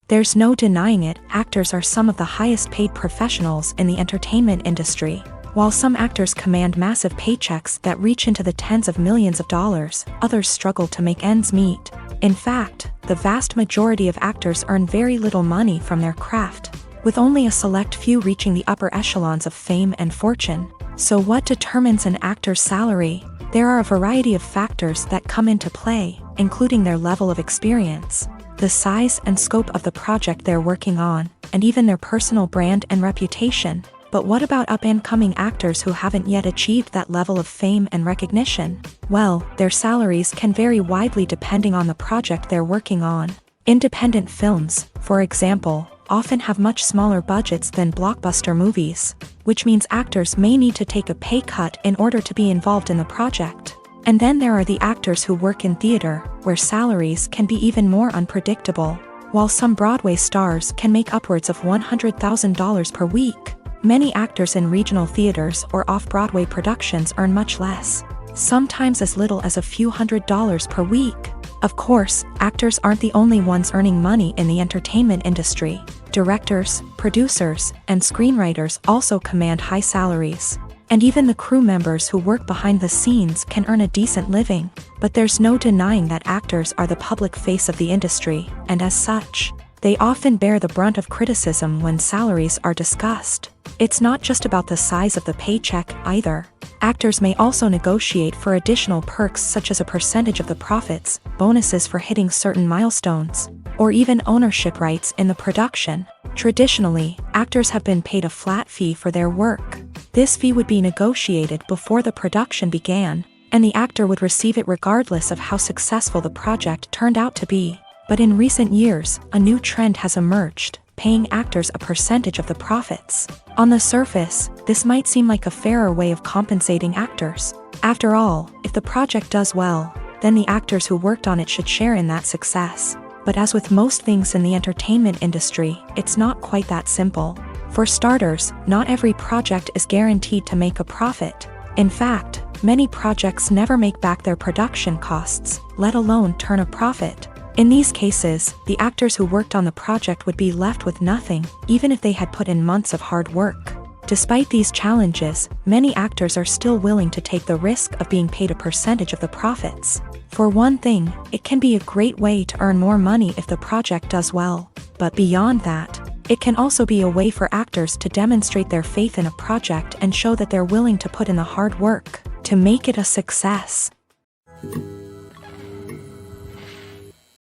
A: There's no denying it, actors are some of the highest paid professionals in the entertainment industry. While some actors command massive paychecks that reach into the tens of millions of dollars, others struggle to make ends meet. In fact, the vast majority of actors earn very little money from their craft, with only a select few reaching the upper echelons of fame and fortune. So what determines an actor's salary? There are a variety of factors that come into play, including their level of experience, the size and scope of the project they're working on, and even their personal brand and reputation. But what about up-and-coming actors who haven't yet achieved that level of fame and recognition? Well, their salaries can vary widely depending on the project they're working on. Independent films, for example, often have much smaller budgets than blockbuster movies, which means actors may need to take a pay cut in order to be involved in the project. And then there are the actors who work in theater, where salaries can be even more unpredictable. While some Broadway stars can make upwards of $100,000 per week, many actors in regional theaters or off-Broadway productions earn much less, sometimes as little as a few $100s per week. Of course, actors aren't the only ones earning money in the entertainment industry. Directors, producers, and screenwriters also command high salaries. And even the crew members who work behind the scenes can earn a decent living. But there's no denying that actors are the public face of the industry, and as such, they often bear the brunt of criticism when salaries are discussed. It's not just about the size of the paycheck, either. Actors may also negotiate for additional perks such as a percentage of the profits, bonuses for hitting certain milestones, or even ownership rights in the production. Traditionally, actors have been paid a flat fee for their work. This fee would be negotiated before the production began, and the actor would receive it regardless of how successful the project turned out to be. But in recent years, a new trend has emerged, paying actors a percentage of the profits. On the surface, this might seem like a fairer way of compensating actors. After all, if the project does well, then the actors who worked on it should share in that success. But as with most things in the entertainment industry, it's not quite that simple. For starters, not every project is guaranteed to make a profit. In fact, many projects never make back their production costs, let alone turn a profit. In these cases, the actors who worked on the project would be left with nothing, even if they had put in months of hard work. Despite these challenges, many actors are still willing to take the risk of being paid a percentage of the profits. For one thing, it can be a great way to earn more money if the project does well. But beyond that, it can also be a way for actors to demonstrate their faith in a project and show that they're willing to put in the hard work to make it a success.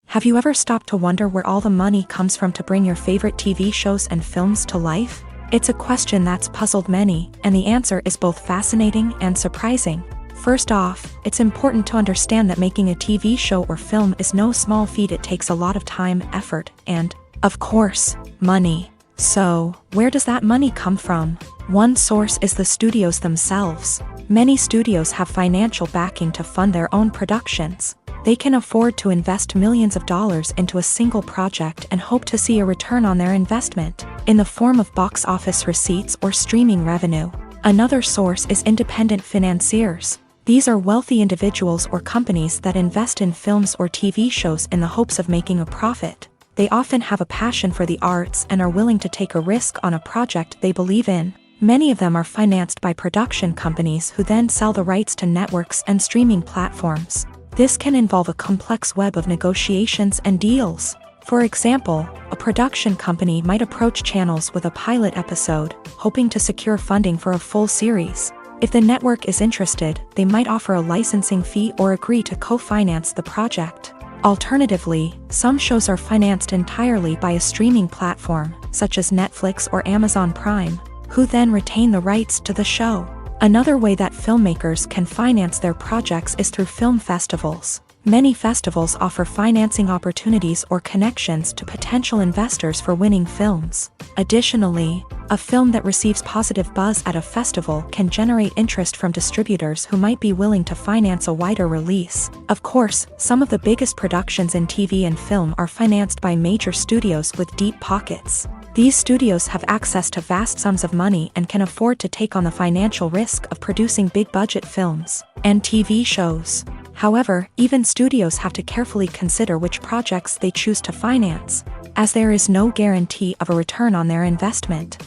A: Have you ever stopped to wonder where all the money comes from to bring your favorite TV shows and films to life? It's a question that's puzzled many, and the answer is both fascinating and surprising. First off, it's important to understand that making a TV show or film is no small feat. It takes a lot of time, effort, and, of course, money. So, where does that money come from? One source is the studios themselves. Many studios have financial backing to fund their own productions. They can afford to invest millions of dollars into a single project and hope to see a return on their investment, in the form of box office receipts or streaming revenue. Another source is independent financiers. These are wealthy individuals or companies that invest in films or TV shows in the hopes of making a profit. They often have a passion for the arts and are willing to take a risk on a project they believe in. Many of them are financed by production companies who then sell the rights to networks and streaming platforms. This can involve a complex web of negotiations and deals. For example, a production company might approach channels with a pilot episode, hoping to secure funding for a full series. If the network is interested, they might offer a licensing fee or agree to co-finance the project. Alternatively, some shows are financed entirely by a streaming platform, such as Netflix or Amazon Prime, who then retain the rights to the show. Another way that filmmakers can finance their projects is through film festivals. Many festivals offer financing opportunities or connections to potential investors for winning films. Additionally, a film that receives positive buzz at a festival can generate interest from distributors who might be willing to finance a wider release. Of course, some of the biggest productions in TV and film are financed by major studios with deep pockets. These studios have access to vast sums of money and can afford to take on the financial risk of producing big-budget films and TV shows. However, even studios have to carefully consider which projects they choose to finance, as there is no guarantee of a return on their investment.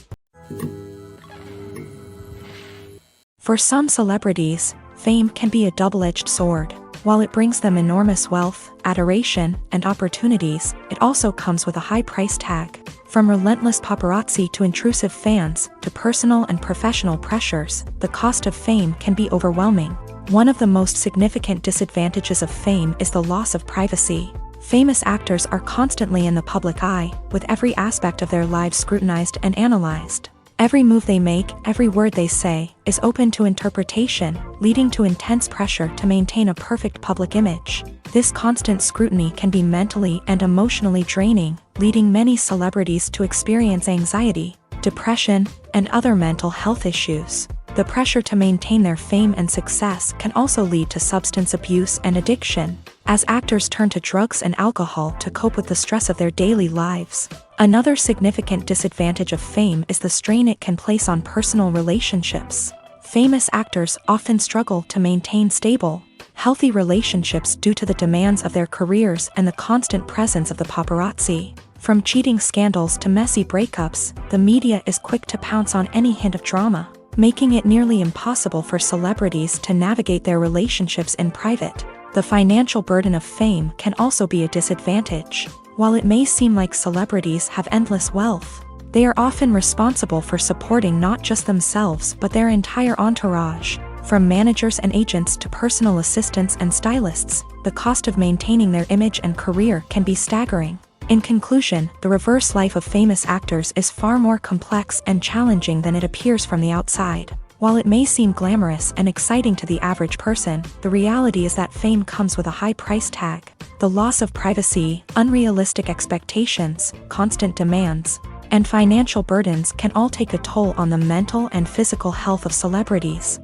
A: For some celebrities, fame can be a double-edged sword. While it brings them enormous wealth, adoration, and opportunities, it also comes with a high price tag. From relentless paparazzi to intrusive fans, to personal and professional pressures, the cost of fame can be overwhelming. One of the most significant disadvantages of fame is the loss of privacy. Famous actors are constantly in the public eye, with every aspect of their lives scrutinized and analyzed. Every move they make, every word they say, is open to interpretation, leading to intense pressure to maintain a perfect public image. This constant scrutiny can be mentally and emotionally draining, leading many celebrities to experience anxiety, depression, and other mental health issues. The pressure to maintain their fame and success can also lead to substance abuse and addiction, as actors turn to drugs and alcohol to cope with the stress of their daily lives. Another significant disadvantage of fame is the strain it can place on personal relationships. Famous actors often struggle to maintain stable, healthy relationships due to the demands of their careers and the constant presence of the paparazzi. From cheating scandals to messy breakups, the media is quick to pounce on any hint of drama, making it nearly impossible for celebrities to navigate their relationships in private. The financial burden of fame can also be a disadvantage. While it may seem like celebrities have endless wealth, they are often responsible for supporting not just themselves but their entire entourage. From managers and agents to personal assistants and stylists, the cost of maintaining their image and career can be staggering. In conclusion, the reverse life of famous actors is far more complex and challenging than it appears from the outside. While it may seem glamorous and exciting to the average person, the reality is that fame comes with a high price tag. The loss of privacy, unrealistic expectations, constant demands, and financial burdens can all take a toll on the mental and physical health of celebrities.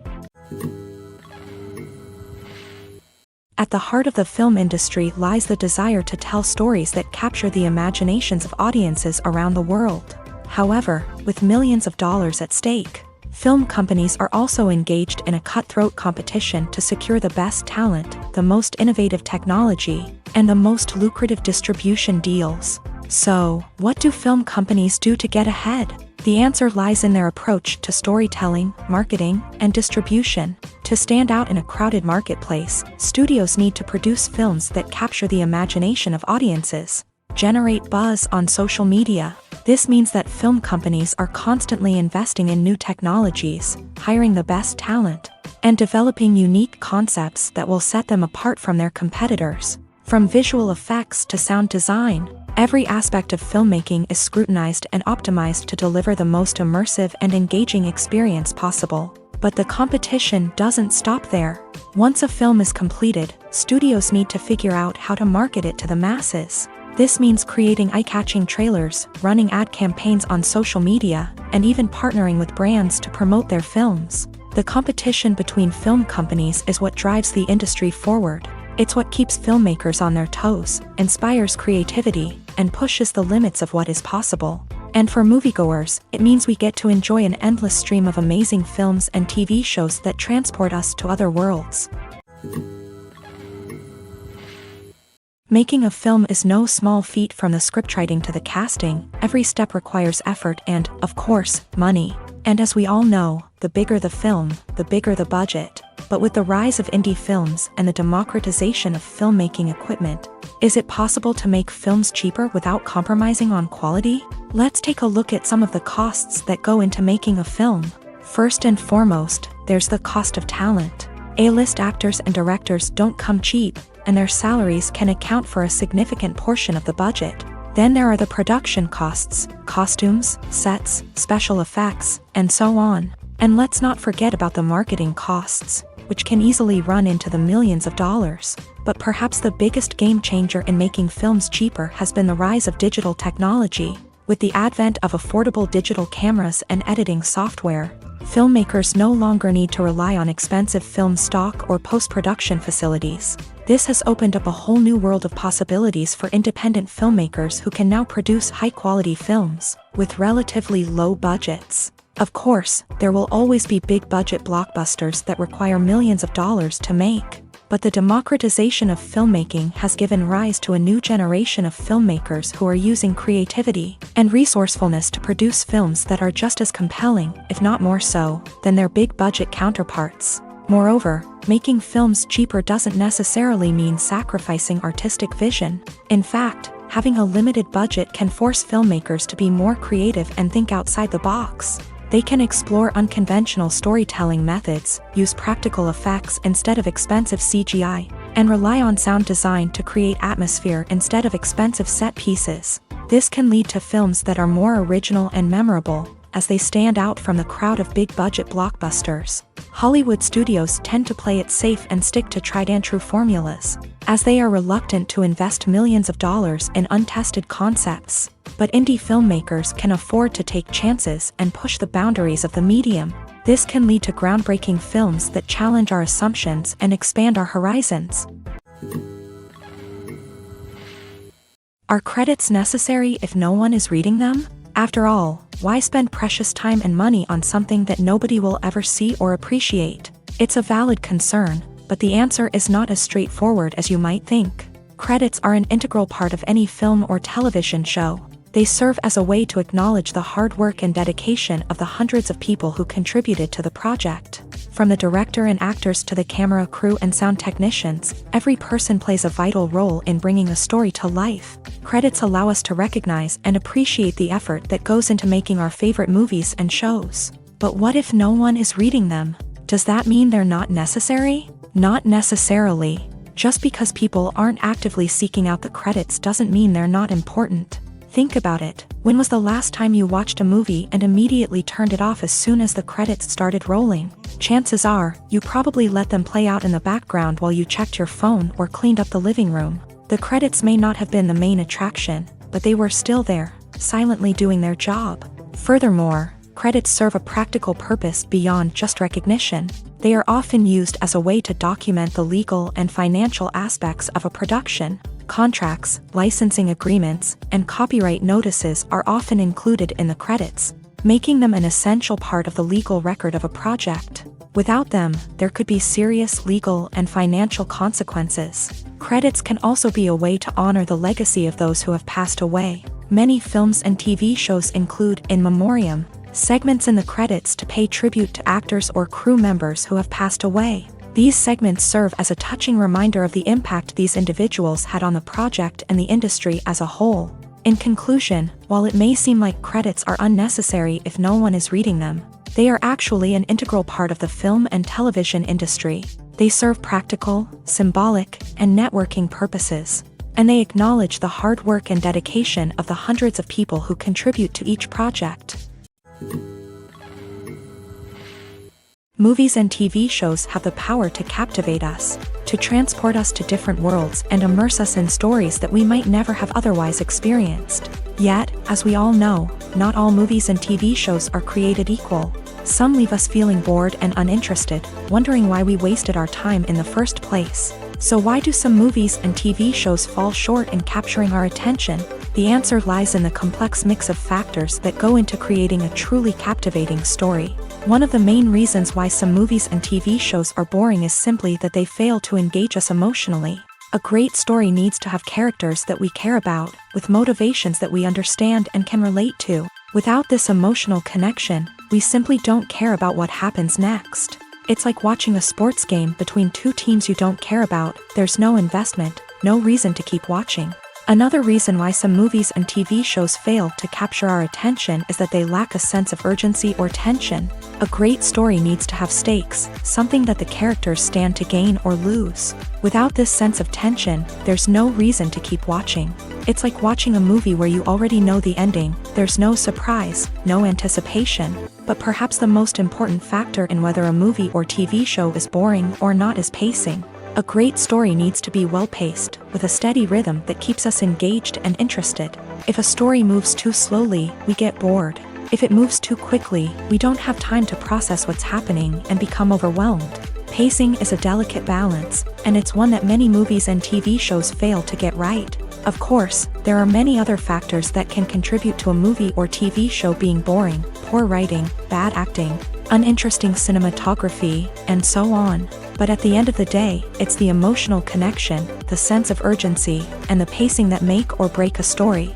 A: At the heart of the film industry lies the desire to tell stories that capture the imaginations of audiences around the world. However, with millions of dollars at stake, film companies are also engaged in a cutthroat competition to secure the best talent, the most innovative technology, and the most lucrative distribution deals. So, what do film companies do to get ahead? The answer lies in their approach to storytelling, marketing, and distribution. To stand out in a crowded marketplace, studios need to produce films that capture the imagination of audiences, generate buzz on social media. This means that film companies are constantly investing in new technologies, hiring the best talent, and developing unique concepts that will set them apart from their competitors. From visual effects to sound design, every aspect of filmmaking is scrutinized and optimized to deliver the most immersive and engaging experience possible. But the competition doesn't stop there. Once a film is completed, studios need to figure out how to market it to the masses. This means creating eye-catching trailers, running ad campaigns on social media, and even partnering with brands to promote their films. The competition between film companies is what drives the industry forward. It's what keeps filmmakers on their toes, inspires creativity, and pushes the limits of what is possible. And for moviegoers, it means we get to enjoy an endless stream of amazing films and TV shows that transport us to other worlds. Making a film is no small feat. From the scriptwriting to the casting, every step requires effort and, of course, money. And as we all know, the bigger the film, the bigger the budget. But with the rise of indie films and the democratization of filmmaking equipment, is it possible to make films cheaper without compromising on quality? Let's take a look at some of the costs that go into making a film. First and foremost, there's the cost of talent. A-list actors and directors don't come cheap, and their salaries can account for a significant portion of the budget. Then there are the production costs, costumes, sets, special effects, and so on. And let's not forget about the marketing costs, which can easily run into the millions of dollars. But perhaps the biggest game changer in making films cheaper has been the rise of digital technology. With the advent of affordable digital cameras and editing software, filmmakers no longer need to rely on expensive film stock or post-production facilities. This has opened up a whole new world of possibilities for independent filmmakers who can now produce high-quality films with relatively low budgets. Of course, there will always be big-budget blockbusters that require millions of dollars to make. But the democratization of filmmaking has given rise to a new generation of filmmakers who are using creativity and resourcefulness to produce films that are just as compelling, if not more so, than their big-budget counterparts. Moreover, making films cheaper doesn't necessarily mean sacrificing artistic vision. In fact, having a limited budget can force filmmakers to be more creative and think outside the box. They can explore unconventional storytelling methods, use practical effects instead of expensive CGI, and rely on sound design to create atmosphere instead of expensive set pieces. This can lead to films that are more original and memorable, as they stand out from the crowd of big-budget blockbusters. Hollywood studios tend to play it safe and stick to tried-and-true formulas, as they are reluctant to invest millions of dollars in untested concepts. But indie filmmakers can afford to take chances and push the boundaries of the medium. This can lead to groundbreaking films that challenge our assumptions and expand our horizons. Are credits necessary if no one is reading them? After all, why spend precious time and money on something that nobody will ever see or appreciate? It's a valid concern, but the answer is not as straightforward as you might think. Credits are an integral part of any film or television show. They serve as a way to acknowledge the hard work and dedication of the hundreds of people who contributed to the project. From the director and actors to the camera crew and sound technicians, every person plays a vital role in bringing a story to life. Credits allow us to recognize and appreciate the effort that goes into making our favorite movies and shows. But what if no one is reading them? Does that mean they're not necessary? Not necessarily. Just because people aren't actively seeking out the credits doesn't mean they're not important. Think about it. When was the last time you watched a movie and immediately turned it off as soon as the credits started rolling? Chances are, you probably let them play out in the background while you checked your phone or cleaned up the living room. The credits may not have been the main attraction, but they were still there, silently doing their job. Furthermore, credits serve a practical purpose beyond just recognition. They are often used as a way to document the legal and financial aspects of a production. Contracts, licensing agreements, and copyright notices are often included in the credits, making them an essential part of the legal record of a project. Without them, there could be serious legal and financial consequences. Credits can also be a way to honor the legacy of those who have passed away. Many films and TV shows include in memoriam segments in the credits to pay tribute to actors or crew members who have passed away. These segments serve as a touching reminder of the impact these individuals had on the project and the industry as a whole. In conclusion, while it may seem like credits are unnecessary if no one is reading them, they are actually an integral part of the film and television industry. They serve practical, symbolic, and networking purposes, and they acknowledge the hard work and dedication of the hundreds of people who contribute to each project. Movies and TV shows have the power to captivate us, to transport us to different worlds and immerse us in stories that we might never have otherwise experienced. Yet, as we all know, not all movies and TV shows are created equal. Some leave us feeling bored and uninterested, wondering why we wasted our time in the first place. So why do some movies and TV shows fall short in capturing our attention? The answer lies in the complex mix of factors that go into creating a truly captivating story. One of the main reasons why some movies and TV shows are boring is simply that they fail to engage us emotionally. A great story needs to have characters that we care about, with motivations that we understand and can relate to. Without this emotional connection, we simply don't care about what happens next. It's like watching a sports game between two teams you don't care about. There's no investment, no reason to keep watching. Another reason why some movies and TV shows fail to capture our attention is that they lack a sense of urgency or tension. A great story needs to have stakes, something that the characters stand to gain or lose. Without this sense of tension, there's no reason to keep watching. It's like watching a movie where you already know the ending. There's no surprise, no anticipation. But perhaps the most important factor in whether a movie or TV show is boring or not is pacing. A great story needs to be well-paced, with a steady rhythm that keeps us engaged and interested. If a story moves too slowly, we get bored. If it moves too quickly, we don't have time to process what's happening and become overwhelmed. Pacing is a delicate balance, and it's one that many movies and TV shows fail to get right. Of course, there are many other factors that can contribute to a movie or TV show being boring. poor writing, bad acting, uninteresting cinematography, and so on. But at the end of the day, it's the emotional connection, the sense of urgency, and the pacing that make or break a story.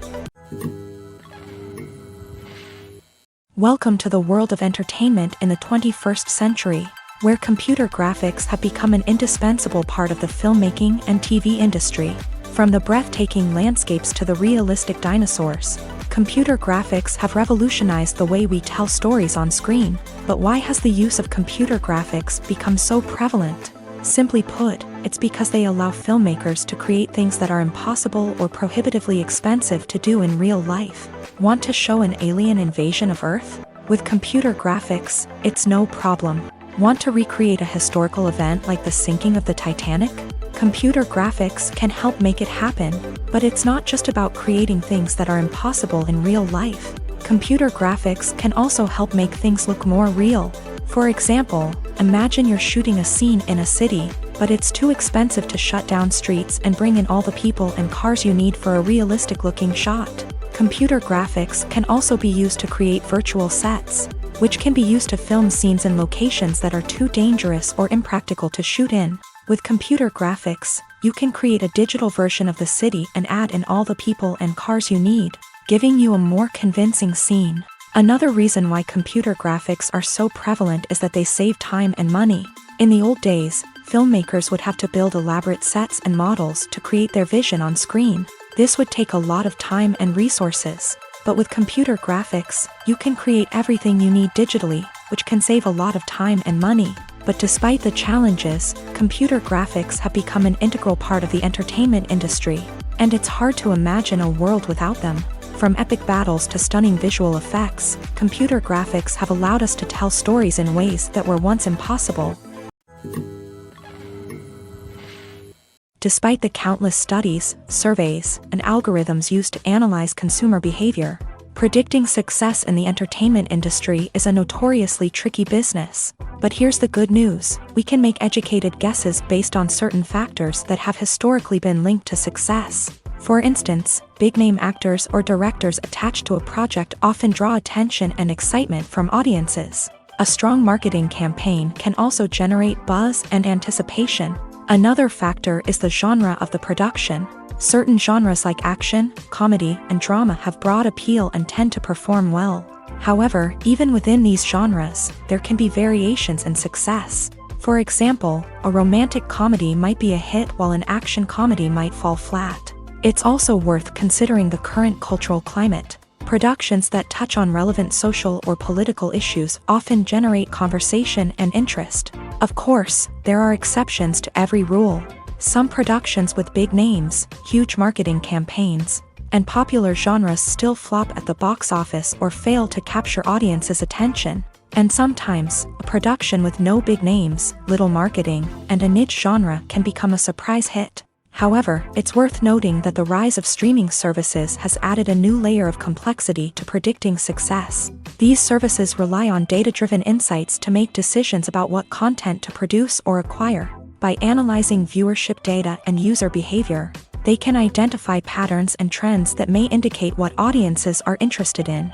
A: Welcome to the world of entertainment in the 21st century, where computer graphics have become an indispensable part of the filmmaking and TV industry. From the breathtaking landscapes to the realistic dinosaurs, computer graphics have revolutionized the way we tell stories on screen. But why has the use of computer graphics become so prevalent? Simply put, it's because they allow filmmakers to create things that are impossible or prohibitively expensive to do in real life. Want to show an alien invasion of Earth? With computer graphics, it's no problem. Want to recreate a historical event like the sinking of the Titanic? Computer graphics can help make it happen, but it's not just about creating things that are impossible in real life. Computer graphics can also help make things look more real. For example, imagine you're shooting a scene in a city, but it's too expensive to shut down streets and bring in all the people and cars you need for a realistic-looking shot. Computer graphics can also be used to create virtual sets, which can be used to film scenes in locations that are too dangerous or impractical to shoot in. With computer graphics, you can create a digital version of the city and add in all the people and cars you need, giving you a more convincing scene. Another reason why computer graphics are so prevalent is that they save time and money. In the old days, filmmakers would have to build elaborate sets and models to create their vision on screen. This would take a lot of time and resources. But with computer graphics, you can create everything you need digitally, which can save a lot of time and money. But despite the challenges, computer graphics have become an integral part of the entertainment industry, and it's hard to imagine a world without them. From epic battles to stunning visual effects, computer graphics have allowed us to tell stories in ways that were once impossible. Despite the countless studies, surveys, and algorithms used to analyze consumer behavior, predicting success in the entertainment industry is a notoriously tricky business. But here's the good news: we can make educated guesses based on certain factors that have historically been linked to success. For instance, big-name actors or directors attached to a project often draw attention and excitement from audiences. A strong marketing campaign can also generate buzz and anticipation. Another factor is the genre of the production. Certain genres like action, comedy, and drama have broad appeal and tend to perform well. However, even within these genres, there can be variations in success. For example, a romantic comedy might be a hit while an action comedy might fall flat. It's also worth considering the current cultural climate. Productions that touch on relevant social or political issues often generate conversation and interest. Of course, there are exceptions to every rule. Some productions with big names, huge marketing campaigns, and popular genres still flop at the box office or fail to capture audiences' attention. And sometimes, a production with no big names, little marketing, and a niche genre can become a surprise hit. However, it's worth noting that the rise of streaming services has added a new layer of complexity to predicting success. These services rely on data-driven insights to make decisions about what content to produce or acquire. By analyzing viewership data and user behavior, they can identify patterns and trends that may indicate what audiences are interested in.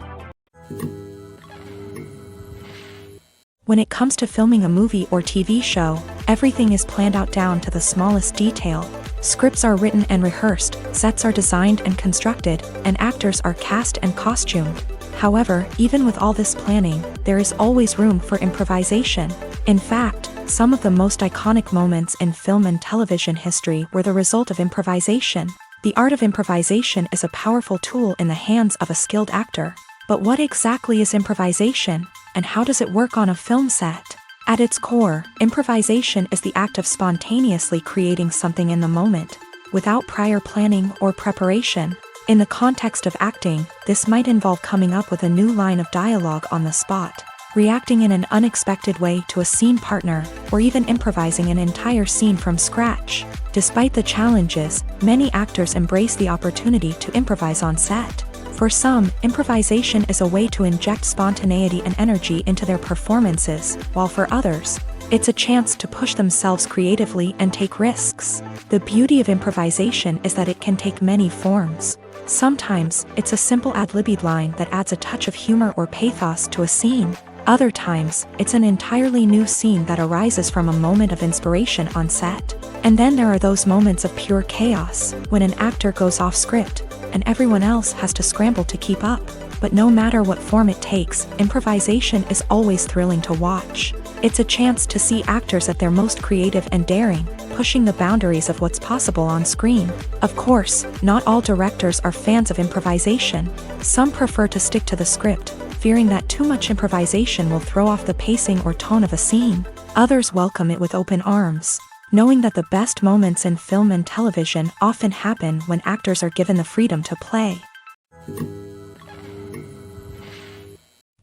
A: When it comes to filming a movie or TV show, everything is planned out down to the smallest detail. Scripts are written and rehearsed, sets are designed and constructed, and actors are cast and costumed. However, even with all this planning, there is always room for improvisation. In fact, some of the most iconic moments in film and television history were the result of improvisation. The art of improvisation is a powerful tool in the hands of a skilled actor. But what exactly is improvisation, and how does it work on a film set? At its core, improvisation is the act of spontaneously creating something in the moment, without prior planning or preparation. In the context of acting, this might involve coming up with a new line of dialogue on the spot, reacting in an unexpected way to a scene partner, or even improvising an entire scene from scratch. Despite the challenges, many actors embrace the opportunity to improvise on set. For some, improvisation is a way to inject spontaneity and energy into their performances, while for others, It's a chance to push themselves creatively and take risks. The beauty of improvisation is that it can take many forms. Sometimes, it's a simple ad-libbed line that adds a touch of humor or pathos to a scene. Other times, it's an entirely new scene that arises from a moment of inspiration on set. And then there are those moments of pure chaos, when an actor goes off script, and everyone else has to scramble to keep up. But no matter what form it takes, improvisation is always thrilling to watch. It's a chance to see actors at their most creative and daring, pushing the boundaries of what's possible on screen. Of course, not all directors are fans of improvisation. Some prefer to stick to the script, fearing that too much improvisation will throw off the pacing or tone of a scene. Others welcome it with open arms, knowing that the best moments in film and television often happen when actors are given the freedom to play.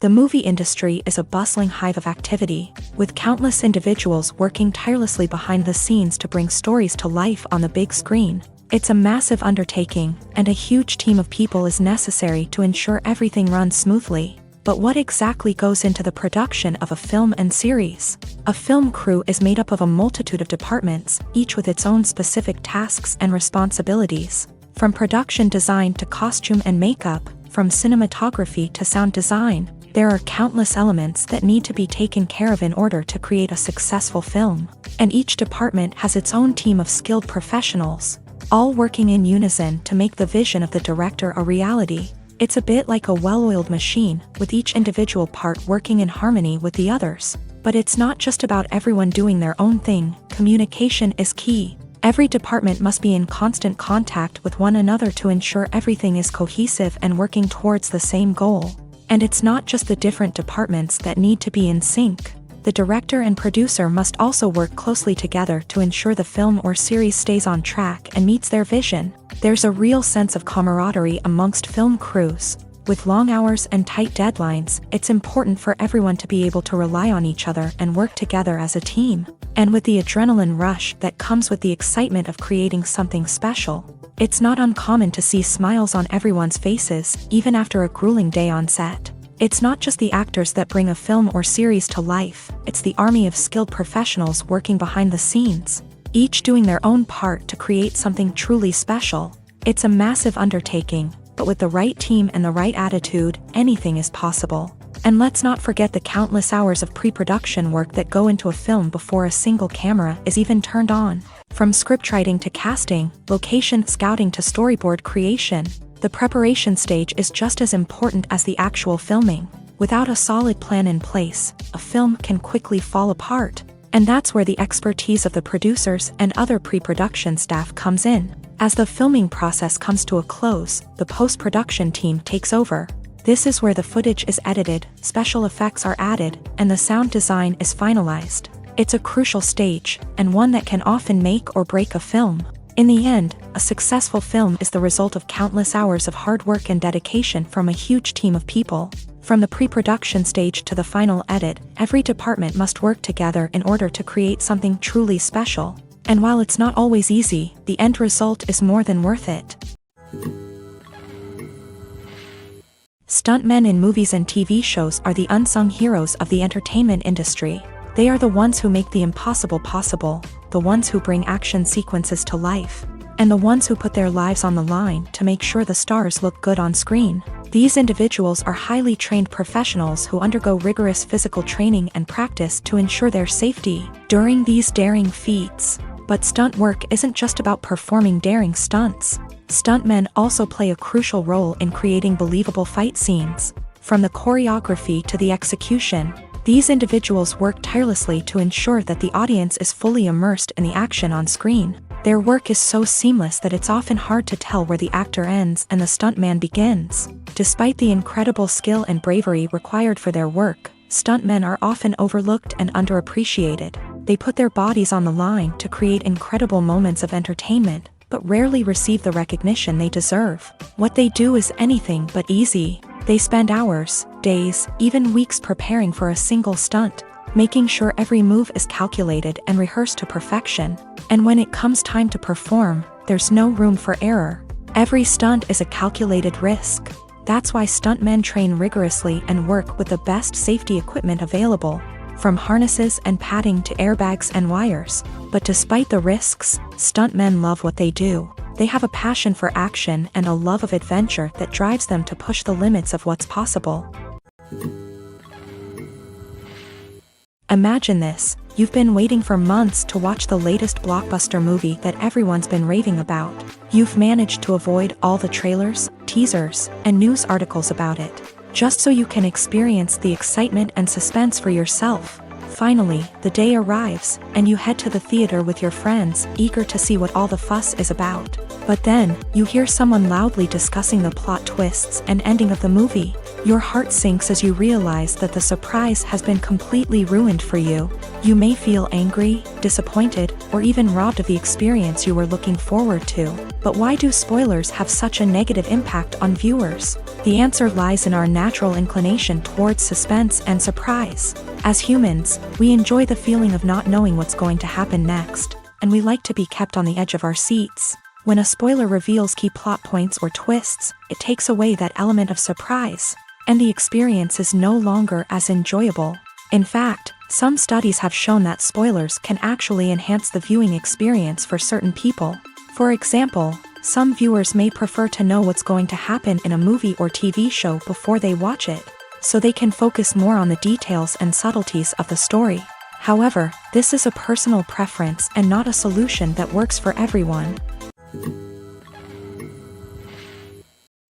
A: The movie industry is a bustling hive of activity, with countless individuals working tirelessly behind the scenes to bring stories to life on the big screen. It's a massive undertaking, and a huge team of people is necessary to ensure everything runs smoothly. But what exactly goes into the production of a film and series? A film crew is made up of a multitude of departments, each with its own specific tasks and responsibilities. From production design to costume and makeup, from cinematography to sound design, there are countless elements that need to be taken care of in order to create a successful film. And each department has its own team of skilled professionals, all working in unison to make the vision of the director a reality. It's a bit like a well-oiled machine, with each individual part working in harmony with the others. But it's not just about everyone doing their own thing. Communication is key. Every department must be in constant contact with one another to ensure everything is cohesive and working towards the same goal. And it's not just the different departments that need to be in sync. The director and producer must also work closely together to ensure the film or series stays on track and meets their vision. There's a real sense of camaraderie amongst film crews. With long hours and tight deadlines, it's important for everyone to be able to rely on each other and work together as a team. And with the adrenaline rush that comes with the excitement of creating something special, it's not uncommon to see smiles on everyone's faces, even after a grueling day on set. It's not just the actors that bring a film or series to life, it's the army of skilled professionals working behind the scenes, each doing their own part to create something truly special. It's a massive undertaking, but with the right team and the right attitude, anything is possible. And let's not forget the countless hours of pre-production work that go into a film before a single camera is even turned on. From scriptwriting to casting, location scouting to storyboard creation, the preparation stage is just as important as the actual filming. Without a solid plan in place, a film can quickly fall apart. And that's where the expertise of the producers and other pre-production staff comes in. As the filming process comes to a close, the post-production team takes over. This is where the footage is edited, special effects are added, and the sound design is finalized. It's a crucial stage, and one that can often make or break a film. In the end, a successful film is the result of countless hours of hard work and dedication from a huge team of people. From the pre-production stage to the final edit, every department must work together in order to create something truly special. And while it's not always easy, the end result is more than worth it. Stuntmen in movies and TV shows are the unsung heroes of the entertainment industry. They are the ones who make the impossible possible, the ones who bring action sequences to life, and the ones who put their lives on the line to make sure the stars look good on screen. These individuals are highly trained professionals who undergo rigorous physical training and practice to ensure their safety during these daring feats. But stunt work isn't just about performing daring stunts. Stuntmen also play a crucial role in creating believable fight scenes. From the choreography to the execution, these individuals work tirelessly to ensure that the audience is fully immersed in the action on screen. Their work is so seamless that it's often hard to tell where the actor ends and the stuntman begins. Despite the incredible skill and bravery required for their work, stuntmen are often overlooked and underappreciated. They put their bodies on the line to create incredible moments of entertainment, but rarely receive the recognition they deserve. What they do is anything but easy. They spend hours, days, even weeks preparing for a single stunt, making sure every move is calculated and rehearsed to perfection. And when it comes time to perform, there's no room for error. Every stunt is a calculated risk. That's why stuntmen train rigorously and work with the best safety equipment available. from harnesses and padding to airbags and wires. But despite the risks, stuntmen love what they do. They have a passion for action and a love of adventure that drives them to push the limits of what's possible. Imagine this: you've been waiting for months to watch the latest blockbuster movie that everyone's been raving about. You've managed to avoid all the trailers, teasers, and news articles about it, just so you can experience the excitement and suspense for yourself. Finally, the day arrives, and you head to the theater with your friends, eager to see what all the fuss is about. But then, you hear someone loudly discussing the plot twists and ending of the movie. Your heart sinks as you realize that the surprise has been completely ruined for you. You may feel angry, disappointed, or even robbed of the experience you were looking forward to. But why do spoilers have such a negative impact on viewers? The answer lies in our natural inclination towards suspense and surprise. As humans, we enjoy the feeling of not knowing what's going to happen next, and we like to be kept on the edge of our seats. When a spoiler reveals key plot points or twists, it takes away that element of surprise, and the experience is no longer as enjoyable. In fact, some studies have shown that spoilers can actually enhance the viewing experience for certain people. For example, some viewers may prefer to know what's going to happen in a movie or TV show before they watch it, so they can focus more on the details and subtleties of the story. However, this is a personal preference and not a solution that works for everyone.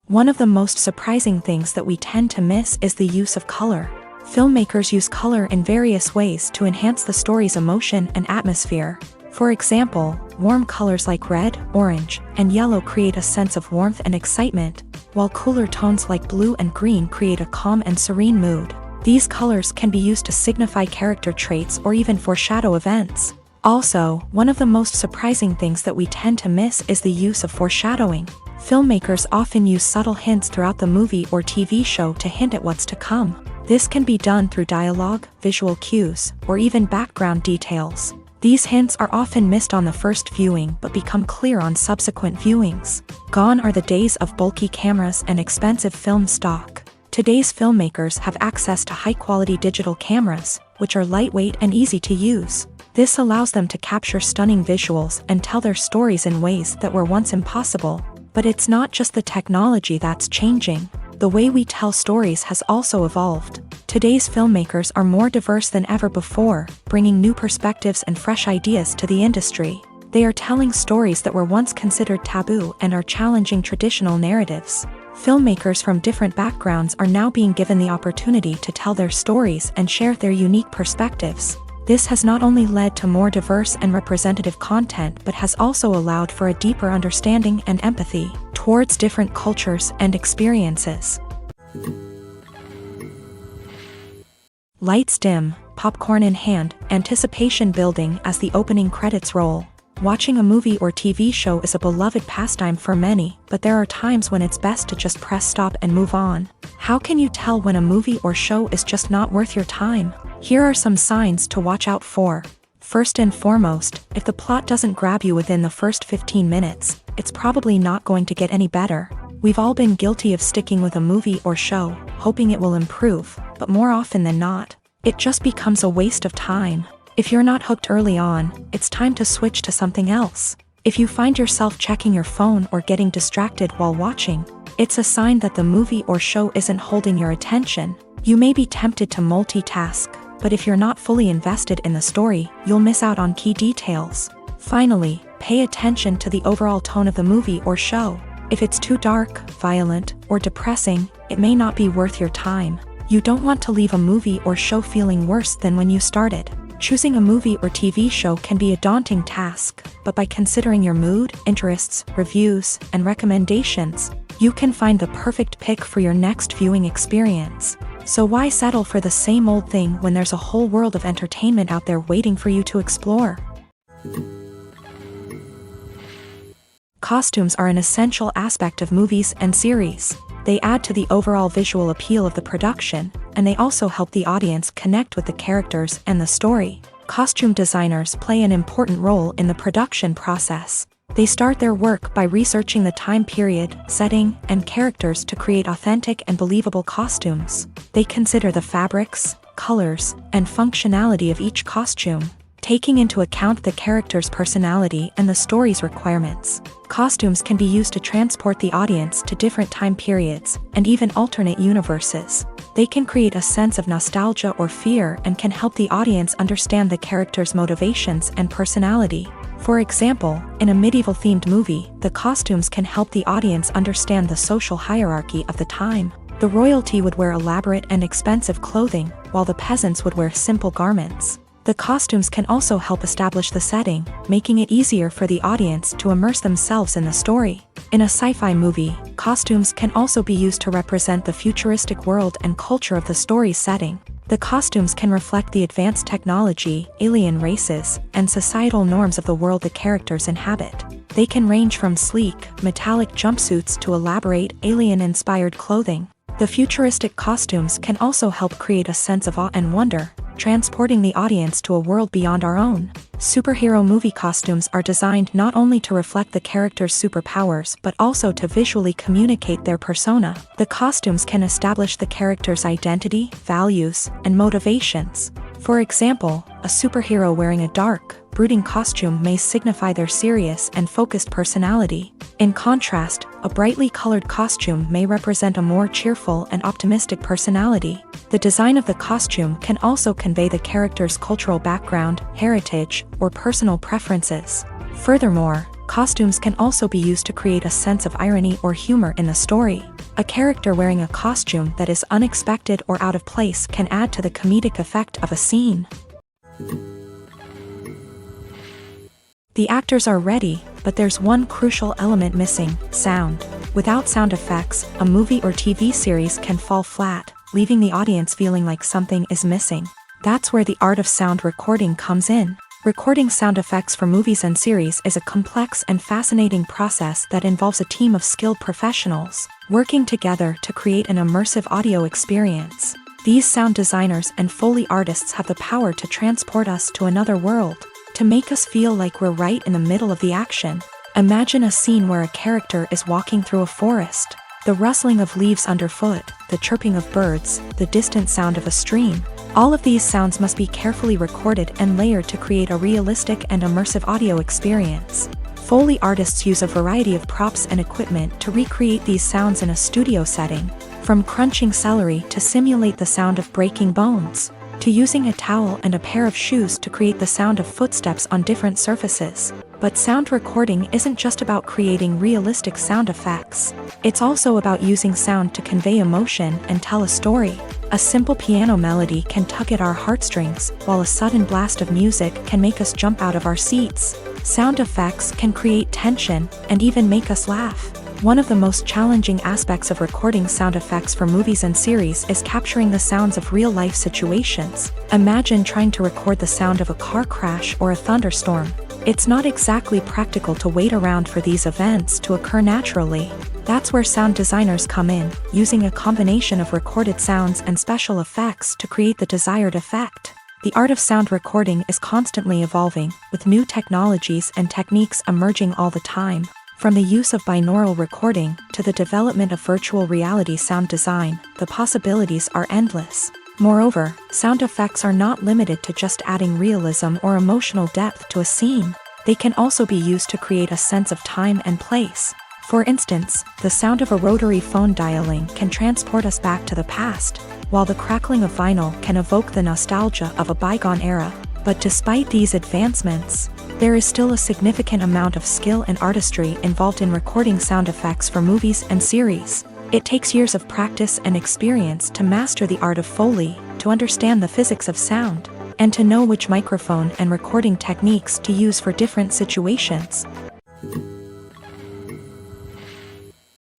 A: One of the most surprising things that we tend to miss is the use of color. Filmmakers use color in various ways to enhance the story's emotion and atmosphere. For example, warm colors like red, orange, and yellow create a sense of warmth and excitement, while cooler tones like blue and green create a calm and serene mood. These colors can be used to signify character traits or even foreshadow events. Also, one of the most surprising things that we tend to miss is the use of foreshadowing. Filmmakers often use subtle hints throughout the movie or TV show to hint at what's to come. This can be done through dialogue, visual cues, or even background details. These hints are often missed on the first viewing but become clear on subsequent viewings. Gone are the days of bulky cameras and expensive film stock. Today's filmmakers have access to high-quality digital cameras, which are lightweight and easy to use. This allows them to capture stunning visuals and tell their stories in ways that were once impossible. But it's not just the technology that's changing. The way we tell stories has also evolved. Today's filmmakers are more diverse than ever before, bringing new perspectives and fresh ideas to the industry. They are telling stories that were once considered taboo and are challenging traditional narratives. Filmmakers from different backgrounds are now being given the opportunity to tell their stories and share their unique perspectives. This has not only led to more diverse and representative content but has also allowed for a deeper understanding and empathy towards different cultures and experiences. Lights dim, popcorn in hand, anticipation building as the opening credits roll. Watching a movie or TV show is a beloved pastime for many, but there are times when it's best to just press stop and move on. How can you tell when a movie or show is just not worth your time? Here are some signs to watch out for. First and foremost, if the plot doesn't grab you within the first 15 minutes, it's probably not going to get any better. We've all been guilty of sticking with a movie or show, hoping it will improve, but more often than not, it just becomes a waste of time. If you're not hooked early on, it's time to switch to something else. If you find yourself checking your phone or getting distracted while watching, it's a sign that the movie or show isn't holding your attention. You may be tempted to multitask, but if you're not fully invested in the story, you'll miss out on key details. Finally, pay attention to the overall tone of the movie or show. If it's too dark, violent, or depressing, it may not be worth your time. You don't want to leave a movie or show feeling worse than when you started. Choosing a movie or TV show can be a daunting task, but by considering your mood, interests, reviews, and recommendations, you can find the perfect pick for your next viewing experience. So why settle for the same old thing when there's a whole world of entertainment out there waiting for you to explore? Costumes are an essential aspect of movies and series. They add to the overall visual appeal of the production, and they also help the audience connect with the characters and the story. Costume designers play an important role in the production process. They start their work by researching the time period, setting, and characters to create authentic and believable costumes. They consider the fabrics, colors, and functionality of each costume, taking into account the character's personality and the story's requirements. Costumes can be used to transport the audience to different time periods and even alternate universes. They can create a sense of nostalgia or fear and can help the audience understand the character's motivations and personality. For example, in a medieval-themed movie, the costumes can help the audience understand the social hierarchy of the time. The royalty would wear elaborate and expensive clothing, while the peasants would wear simple garments. The costumes can also help establish the setting, making it easier for the audience to immerse themselves in the story. In a sci-fi movie, costumes can also be used to represent the futuristic world and culture of the story's setting. The costumes can reflect the advanced technology, alien races, and societal norms of the world the characters inhabit. They can range from sleek, metallic jumpsuits to elaborate, alien-inspired clothing. The futuristic costumes can also help create a sense of awe and wonder, transporting the audience to a world beyond our own. Superhero movie costumes are designed not only to reflect the character's superpowers but also to visually communicate their persona. The costumes can establish the character's identity, values, and motivations. For example, a superhero wearing a dark, brooding costume may signify their serious and focused personality. In contrast, a brightly colored costume may represent a more cheerful and optimistic personality. The design of the costume can also convey the character's cultural background, heritage, or personal preferences. Furthermore, costumes can also be used to create a sense of irony or humor in the story. A character wearing a costume that is unexpected or out of place can add to the comedic effect of a scene. The actors are ready, but there's one crucial element missing: sound. Without sound effects, a movie or TV series can fall flat, leaving the audience feeling like something is missing. That's where the art of sound recording comes in. Recording sound effects for movies and series is a complex and fascinating process that involves a team of skilled professionals working together to create an immersive audio experience. These sound designers and Foley artists have the power to transport us to another world, to make us feel like we're right in the middle of the action. Imagine a scene where a character is walking through a forest. The rustling of leaves underfoot, the chirping of birds, the distant sound of a stream. All of these sounds must be carefully recorded and layered to create a realistic and immersive audio experience. Foley artists use a variety of props and equipment to recreate these sounds in a studio setting, from crunching celery to simulate the sound of breaking bones, to using a towel and a pair of shoes to create the sound of footsteps on different surfaces. But sound recording isn't just about creating realistic sound effects. It's also about using sound to convey emotion and tell a story. A simple piano melody can tug at our heartstrings, while a sudden blast of music can make us jump out of our seats. Sound effects can create tension and even make us laugh. One of the most challenging aspects of recording sound effects for movies and series is capturing the sounds of real-life situations. Imagine trying to record the sound of a car crash or a thunderstorm. It's not exactly practical to wait around for these events to occur naturally. That's where sound designers come in, using a combination of recorded sounds and special effects to create the desired effect. The art of sound recording is constantly evolving, with new technologies and techniques emerging all the time. From the use of binaural recording to the development of virtual reality sound design, the possibilities are endless. Moreover, sound effects are not limited to just adding realism or emotional depth to a scene. They can also be used to create a sense of time and place. For instance, the sound of a rotary phone dialing can transport us back to the past, while the crackling of vinyl can evoke the nostalgia of a bygone era. But despite these advancements, there is still a significant amount of skill and artistry involved in recording sound effects for movies and series. It takes years of practice and experience to master the art of Foley, to understand the physics of sound, and to know which microphone and recording techniques to use for different situations.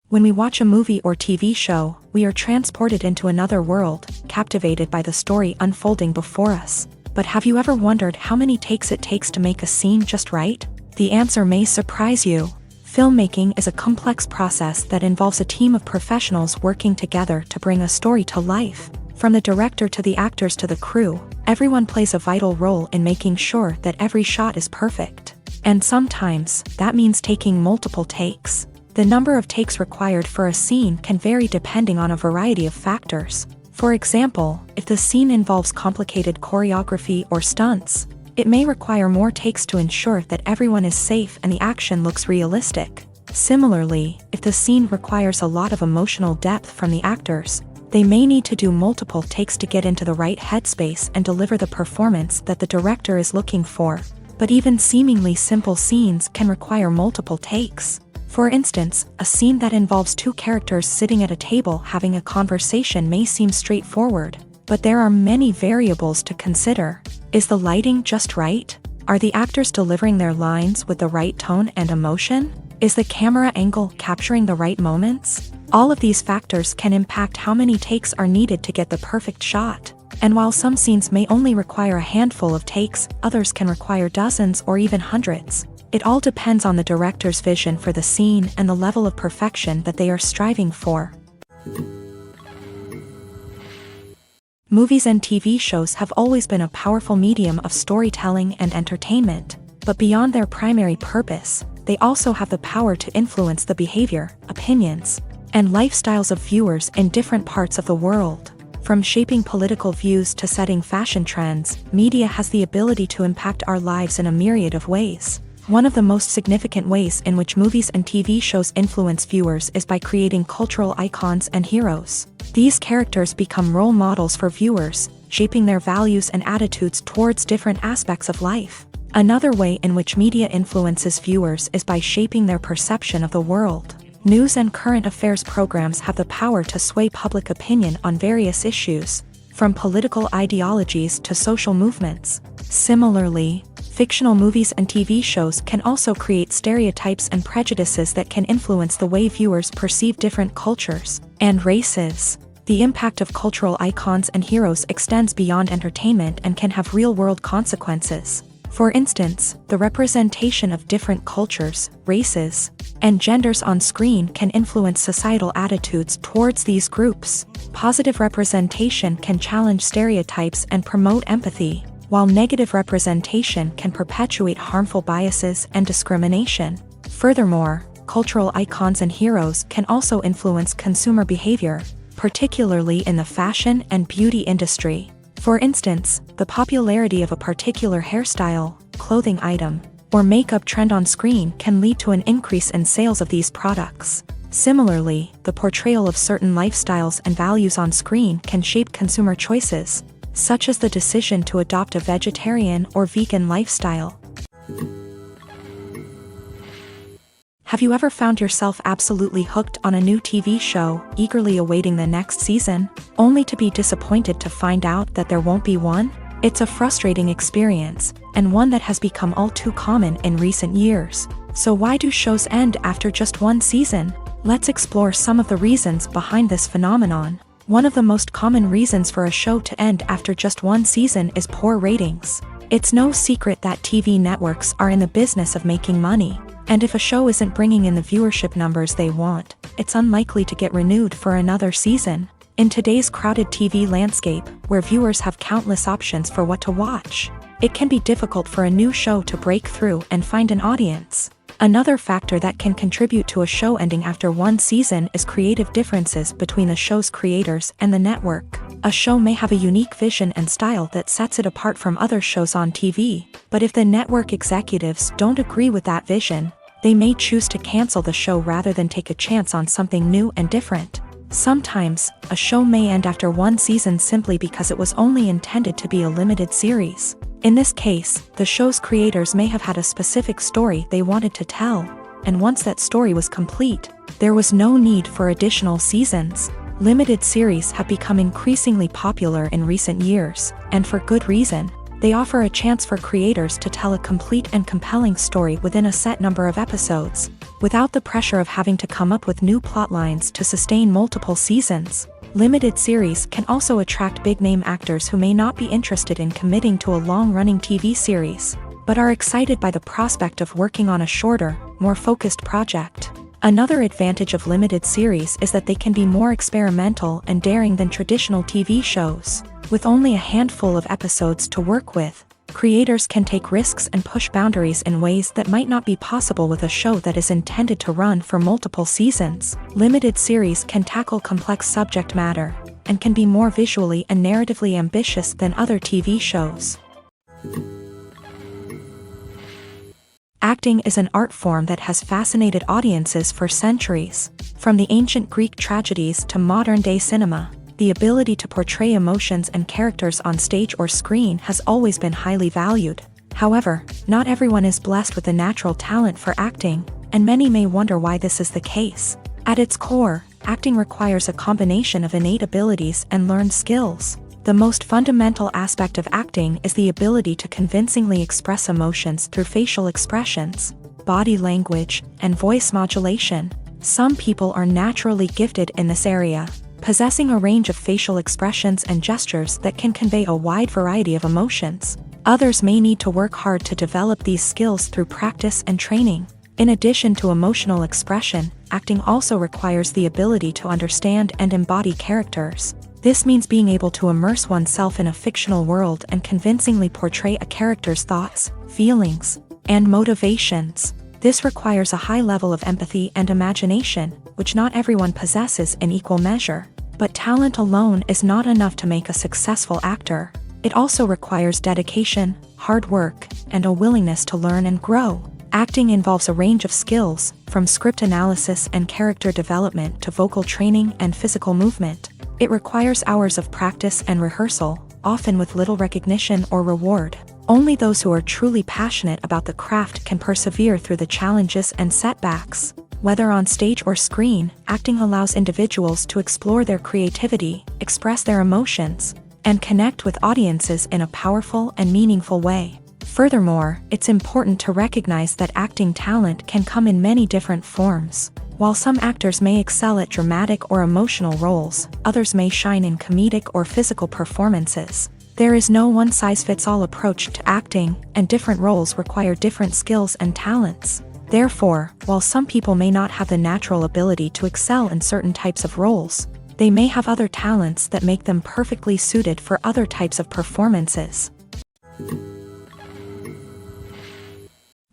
A: When we watch a movie or TV show, we are transported into another world, captivated by the story unfolding before us. But have you ever wondered how many takes it takes to make a scene just right? The answer may surprise you. Filmmaking is a complex process that involves a team of professionals working together to bring a story to life. From the director to the actors to the crew, everyone plays a vital role in making sure that every shot is perfect. And sometimes, that means taking multiple takes. The number of takes required for a scene can vary depending on a variety of factors. For example, if the scene involves complicated choreography or stunts, it may require more takes to ensure that everyone is safe and the action looks realistic. Similarly, if the scene requires a lot of emotional depth from the actors, they may need to do multiple takes to get into the right headspace and deliver the performance that the director is looking for. But even seemingly simple scenes can require multiple takes. For instance, a scene that involves two characters sitting at a table having a conversation may seem straightforward, but there are many variables to consider. Is the lighting just right? Are the actors delivering their lines with the right tone and emotion? Is the camera angle capturing the right moments? All of these factors can impact how many takes are needed to get the perfect shot. And while some scenes may only require a handful of takes, others can require dozens or even hundreds. It all depends on the director's vision for the scene and the level of perfection that they are striving for. Movies and TV shows have always been a powerful medium of storytelling and entertainment, but beyond their primary purpose, they also have the power to influence the behavior, opinions, and lifestyles of viewers in different parts of the world. From shaping political views to setting fashion trends, media has the ability to impact our lives in a myriad of ways. One of the most significant ways in which movies and TV shows influence viewers is by creating cultural icons and heroes. These characters become role models for viewers, shaping their values and attitudes towards different aspects of life. Another way in which media influences viewers is by shaping their perception of the world. News and current affairs programs have the power to sway public opinion on various issues, from political ideologies to social movements. Similarly, fictional movies and TV shows can also create stereotypes and prejudices that can influence the way viewers perceive different cultures and races. The impact of cultural icons and heroes extends beyond entertainment and can have real-world consequences. For instance, the representation of different cultures, races, and genders on screen can influence societal attitudes towards these groups. Positive representation can challenge stereotypes and promote empathy, while negative representation can perpetuate harmful biases and discrimination. Furthermore, cultural icons and heroes can also influence consumer behavior, particularly in the fashion and beauty industry. For instance, the popularity of a particular hairstyle, clothing item, or makeup trend on screen can lead to an increase in sales of these products. Similarly, the portrayal of certain lifestyles and values on screen can shape consumer choices, such as the decision to adopt a vegetarian or vegan lifestyle. Have you ever found yourself absolutely hooked on a new TV show, eagerly awaiting the next season, only to be disappointed to find out that there won't be one? It's a frustrating experience, and one that has become all too common in recent years. So why do shows end after just one season? Let's explore some of the reasons behind this phenomenon. One of the most common reasons for a show to end after just one season is poor ratings. It's no secret that TV networks are in the business of making money. And if a show isn't bringing in the viewership numbers they want, it's unlikely to get renewed for another season. In today's crowded TV landscape, where viewers have countless options for what to watch, it can be difficult for a new show to break through and find an audience. Another factor that can contribute to a show ending after one season is creative differences between the show's creators and the network. A show may have a unique vision and style that sets it apart from other shows on TV, but if the network executives don't agree with that vision, they may choose to cancel the show rather than take a chance on something new and different. Sometimes, a show may end after one season simply because it was only intended to be a limited series. In this case, the show's creators may have had a specific story they wanted to tell, and once that story was complete, there was no need for additional seasons. Limited series have become increasingly popular in recent years, and for good reason. They offer a chance for creators to tell a complete and compelling story within a set number of episodes, without the pressure of having to come up with new plot lines to sustain multiple seasons. Limited series can also attract big-name actors who may not be interested in committing to a long-running TV series, but are excited by the prospect of working on a shorter, more focused project. Another advantage of limited series is that they can be more experimental and daring than traditional TV shows. With only a handful of episodes to work with, creators can take risks and push boundaries in ways that might not be possible with a show that is intended to run for multiple seasons. Limited series can tackle complex subject matter, and can be more visually and narratively ambitious than other TV shows. Acting is an art form that has fascinated audiences for centuries. From the ancient Greek tragedies to modern-day cinema, the ability to portray emotions and characters on stage or screen has always been highly valued. However, not everyone is blessed with a natural talent for acting, and many may wonder why this is the case. At its core, acting requires a combination of innate abilities and learned skills. The most fundamental aspect of acting is the ability to convincingly express emotions through facial expressions, body language, and voice modulation. Some people are naturally gifted in this area, possessing a range of facial expressions and gestures that can convey a wide variety of emotions. Others may need to work hard to develop these skills through practice and training. In addition to emotional expression, acting also requires the ability to understand and embody characters. This means being able to immerse oneself in a fictional world and convincingly portray a character's thoughts, feelings, and motivations. This requires a high level of empathy and imagination, which not everyone possesses in equal measure. But talent alone is not enough to make a successful actor. It also requires dedication, hard work, and a willingness to learn and grow. Acting involves a range of skills, from script analysis and character development to vocal training and physical movement. It requires hours of practice and rehearsal, often with little recognition or reward. Only those who are truly passionate about the craft can persevere through the challenges and setbacks. Whether on stage or screen, acting allows individuals to explore their creativity, express their emotions, and connect with audiences in a powerful and meaningful way. Furthermore, it's important to recognize that acting talent can come in many different forms. While some actors may excel at dramatic or emotional roles, others may shine in comedic or physical performances. There is no one-size-fits-all approach to acting, and different roles require different skills and talents. Therefore, while some people may not have the natural ability to excel in certain types of roles, they may have other talents that make them perfectly suited for other types of performances.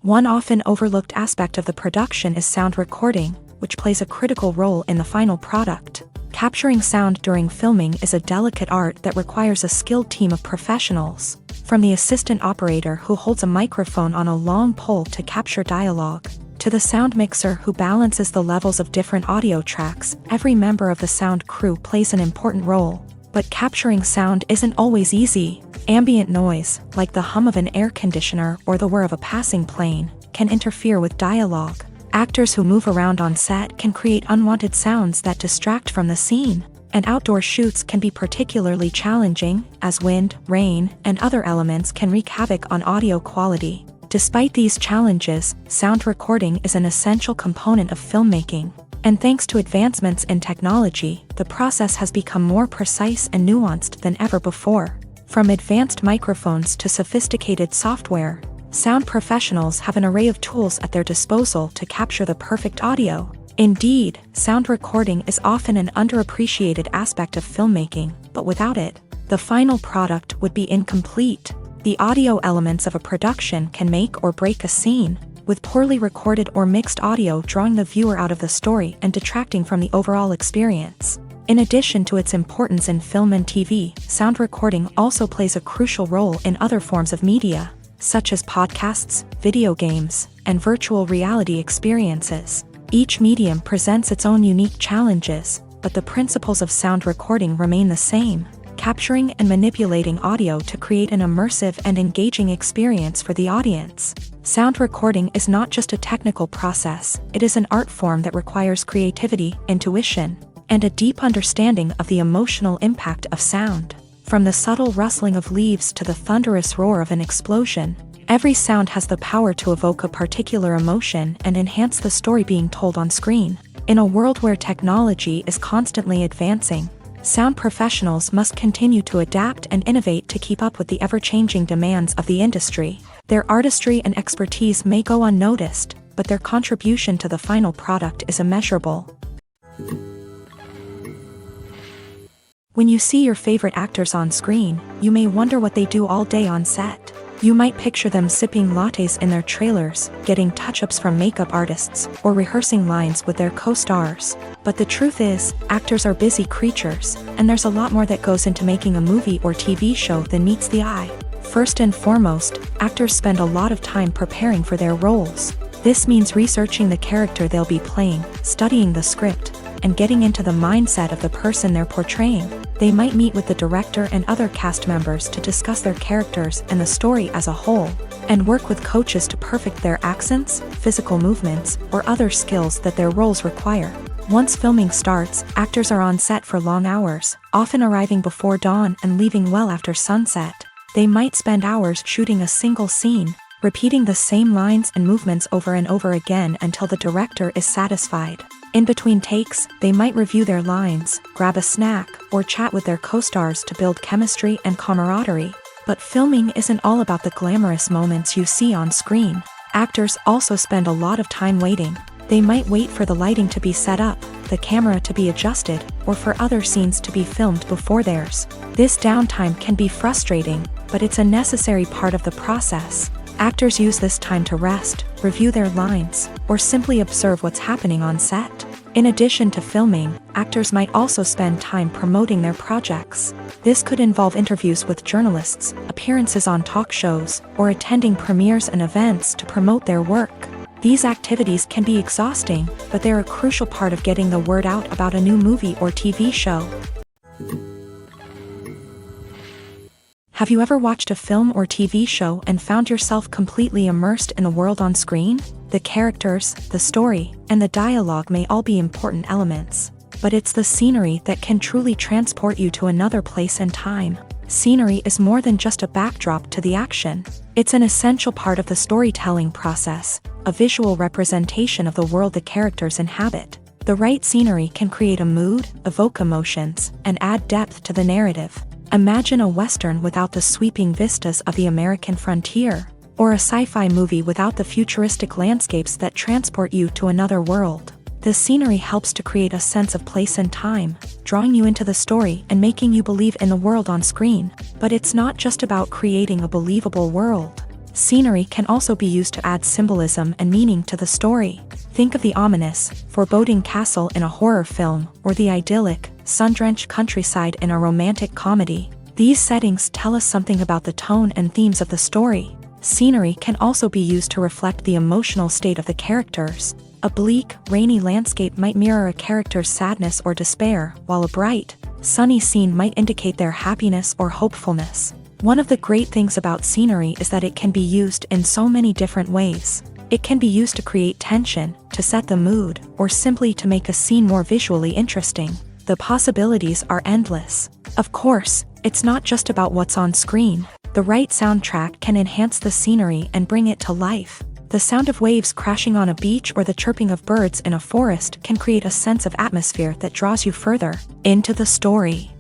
A: One often overlooked aspect of the production is sound recording, which plays a critical role in the final product. Capturing sound during filming is a delicate art that requires a skilled team of professionals. From the assistant operator who holds a microphone on a long pole to capture dialogue, to the sound mixer who balances the levels of different audio tracks, every member of the sound crew plays an important role. But capturing sound isn't always easy. Ambient noise, like the hum of an air conditioner or the whir of a passing plane, can interfere with dialogue. Actors who move around on set can create unwanted sounds that distract from the scene, and outdoor shoots can be particularly challenging, as wind, rain, and other elements can wreak havoc on audio quality. Despite these challenges, sound recording is an essential component of filmmaking, and thanks to advancements in technology, the process has become more precise and nuanced than ever before. From advanced microphones to sophisticated software, sound professionals have an array of tools at their disposal to capture the perfect audio. Indeed, sound recording is often an underappreciated aspect of filmmaking, but without it, the final product would be incomplete. The audio elements of a production can make or break a scene, with poorly recorded or mixed audio drawing the viewer out of the story and detracting from the overall experience. In addition to its importance in film and TV, sound recording also plays a crucial role in other forms of media, such as podcasts, video games, and virtual reality experiences. Each medium presents its own unique challenges, but the principles of sound recording remain the same: capturing and manipulating audio to create an immersive and engaging experience for the audience. Sound recording is not just a technical process, it is an art form that requires creativity, intuition, and a deep understanding of the emotional impact of sound. From the subtle rustling of leaves to the thunderous roar of an explosion, every sound has the power to evoke a particular emotion and enhance the story being told on screen. In a world where technology is constantly advancing, sound professionals must continue to adapt and innovate to keep up with the ever-changing demands of the industry. Their artistry and expertise may go unnoticed, but their contribution to the final product is immeasurable. When you see your favorite actors on screen, you may wonder what they do all day on set. You might picture them sipping lattes in their trailers, getting touch-ups from makeup artists, or rehearsing lines with their co-stars. But the truth is, actors are busy creatures, and there's a lot more that goes into making a movie or TV show than meets the eye. First and foremost, actors spend a lot of time preparing for their roles. This means researching the character they'll be playing, studying the script, and getting into the mindset of the person they're portraying. They might meet with the director and other cast members to discuss their characters and the story as a whole, and work with coaches to perfect their accents, physical movements, or other skills that their roles require. Once filming starts, actors are on set for long hours, often arriving before dawn and leaving well after sunset. They might spend hours shooting a single scene, repeating the same lines and movements over and over again until the director is satisfied. In between takes, they might review their lines, grab a snack, or chat with their co-stars to build chemistry and camaraderie. But filming isn't all about the glamorous moments you see on screen. Actors also spend a lot of time waiting. They might wait for the lighting to be set up, the camera to be adjusted, or for other scenes to be filmed before theirs. This downtime can be frustrating, but it's a necessary part of the process. Actors use this time to rest, review their lines, or simply observe what's happening on set. In addition to filming, actors might also spend time promoting their projects. This could involve interviews with journalists, appearances on talk shows, or attending premieres and events to promote their work. These activities can be exhausting, but they're a crucial part of getting the word out about a new movie or TV show. Have you ever watched a film or TV show and found yourself completely immersed in the world on screen? The characters, the story, and the dialogue may all be important elements, but it's the scenery that can truly transport you to another place and time. Scenery is more than just a backdrop to the action. It's an essential part of the storytelling process, a visual representation of the world the characters inhabit. The right scenery can create a mood, evoke emotions, and add depth to the narrative. Imagine a Western without the sweeping vistas of the American frontier, or a sci-fi movie without the futuristic landscapes that transport you to another world. The scenery helps to create a sense of place and time, drawing you into the story and making you believe in the world on screen. But it's not just about creating a believable world. Scenery can also be used to add symbolism and meaning to the story. Think of the ominous, foreboding castle in a horror film, or the idyllic, sun-drenched countryside in a romantic comedy. These settings tell us something about the tone and themes of the story. Scenery can also be used to reflect the emotional state of the characters. A bleak, rainy landscape might mirror a character's sadness or despair, while a bright, sunny scene might indicate their happiness or hopefulness. One of the great things about scenery is that it can be used in so many different ways. It can be used to create tension, to set the mood, or simply to make a scene more visually interesting. The possibilities are endless. Of course, it's not just about what's on screen. The right soundtrack can enhance the scenery and bring it to life. The sound of waves crashing on a beach or the chirping of birds in a forest can create a sense of atmosphere that draws you further into the story.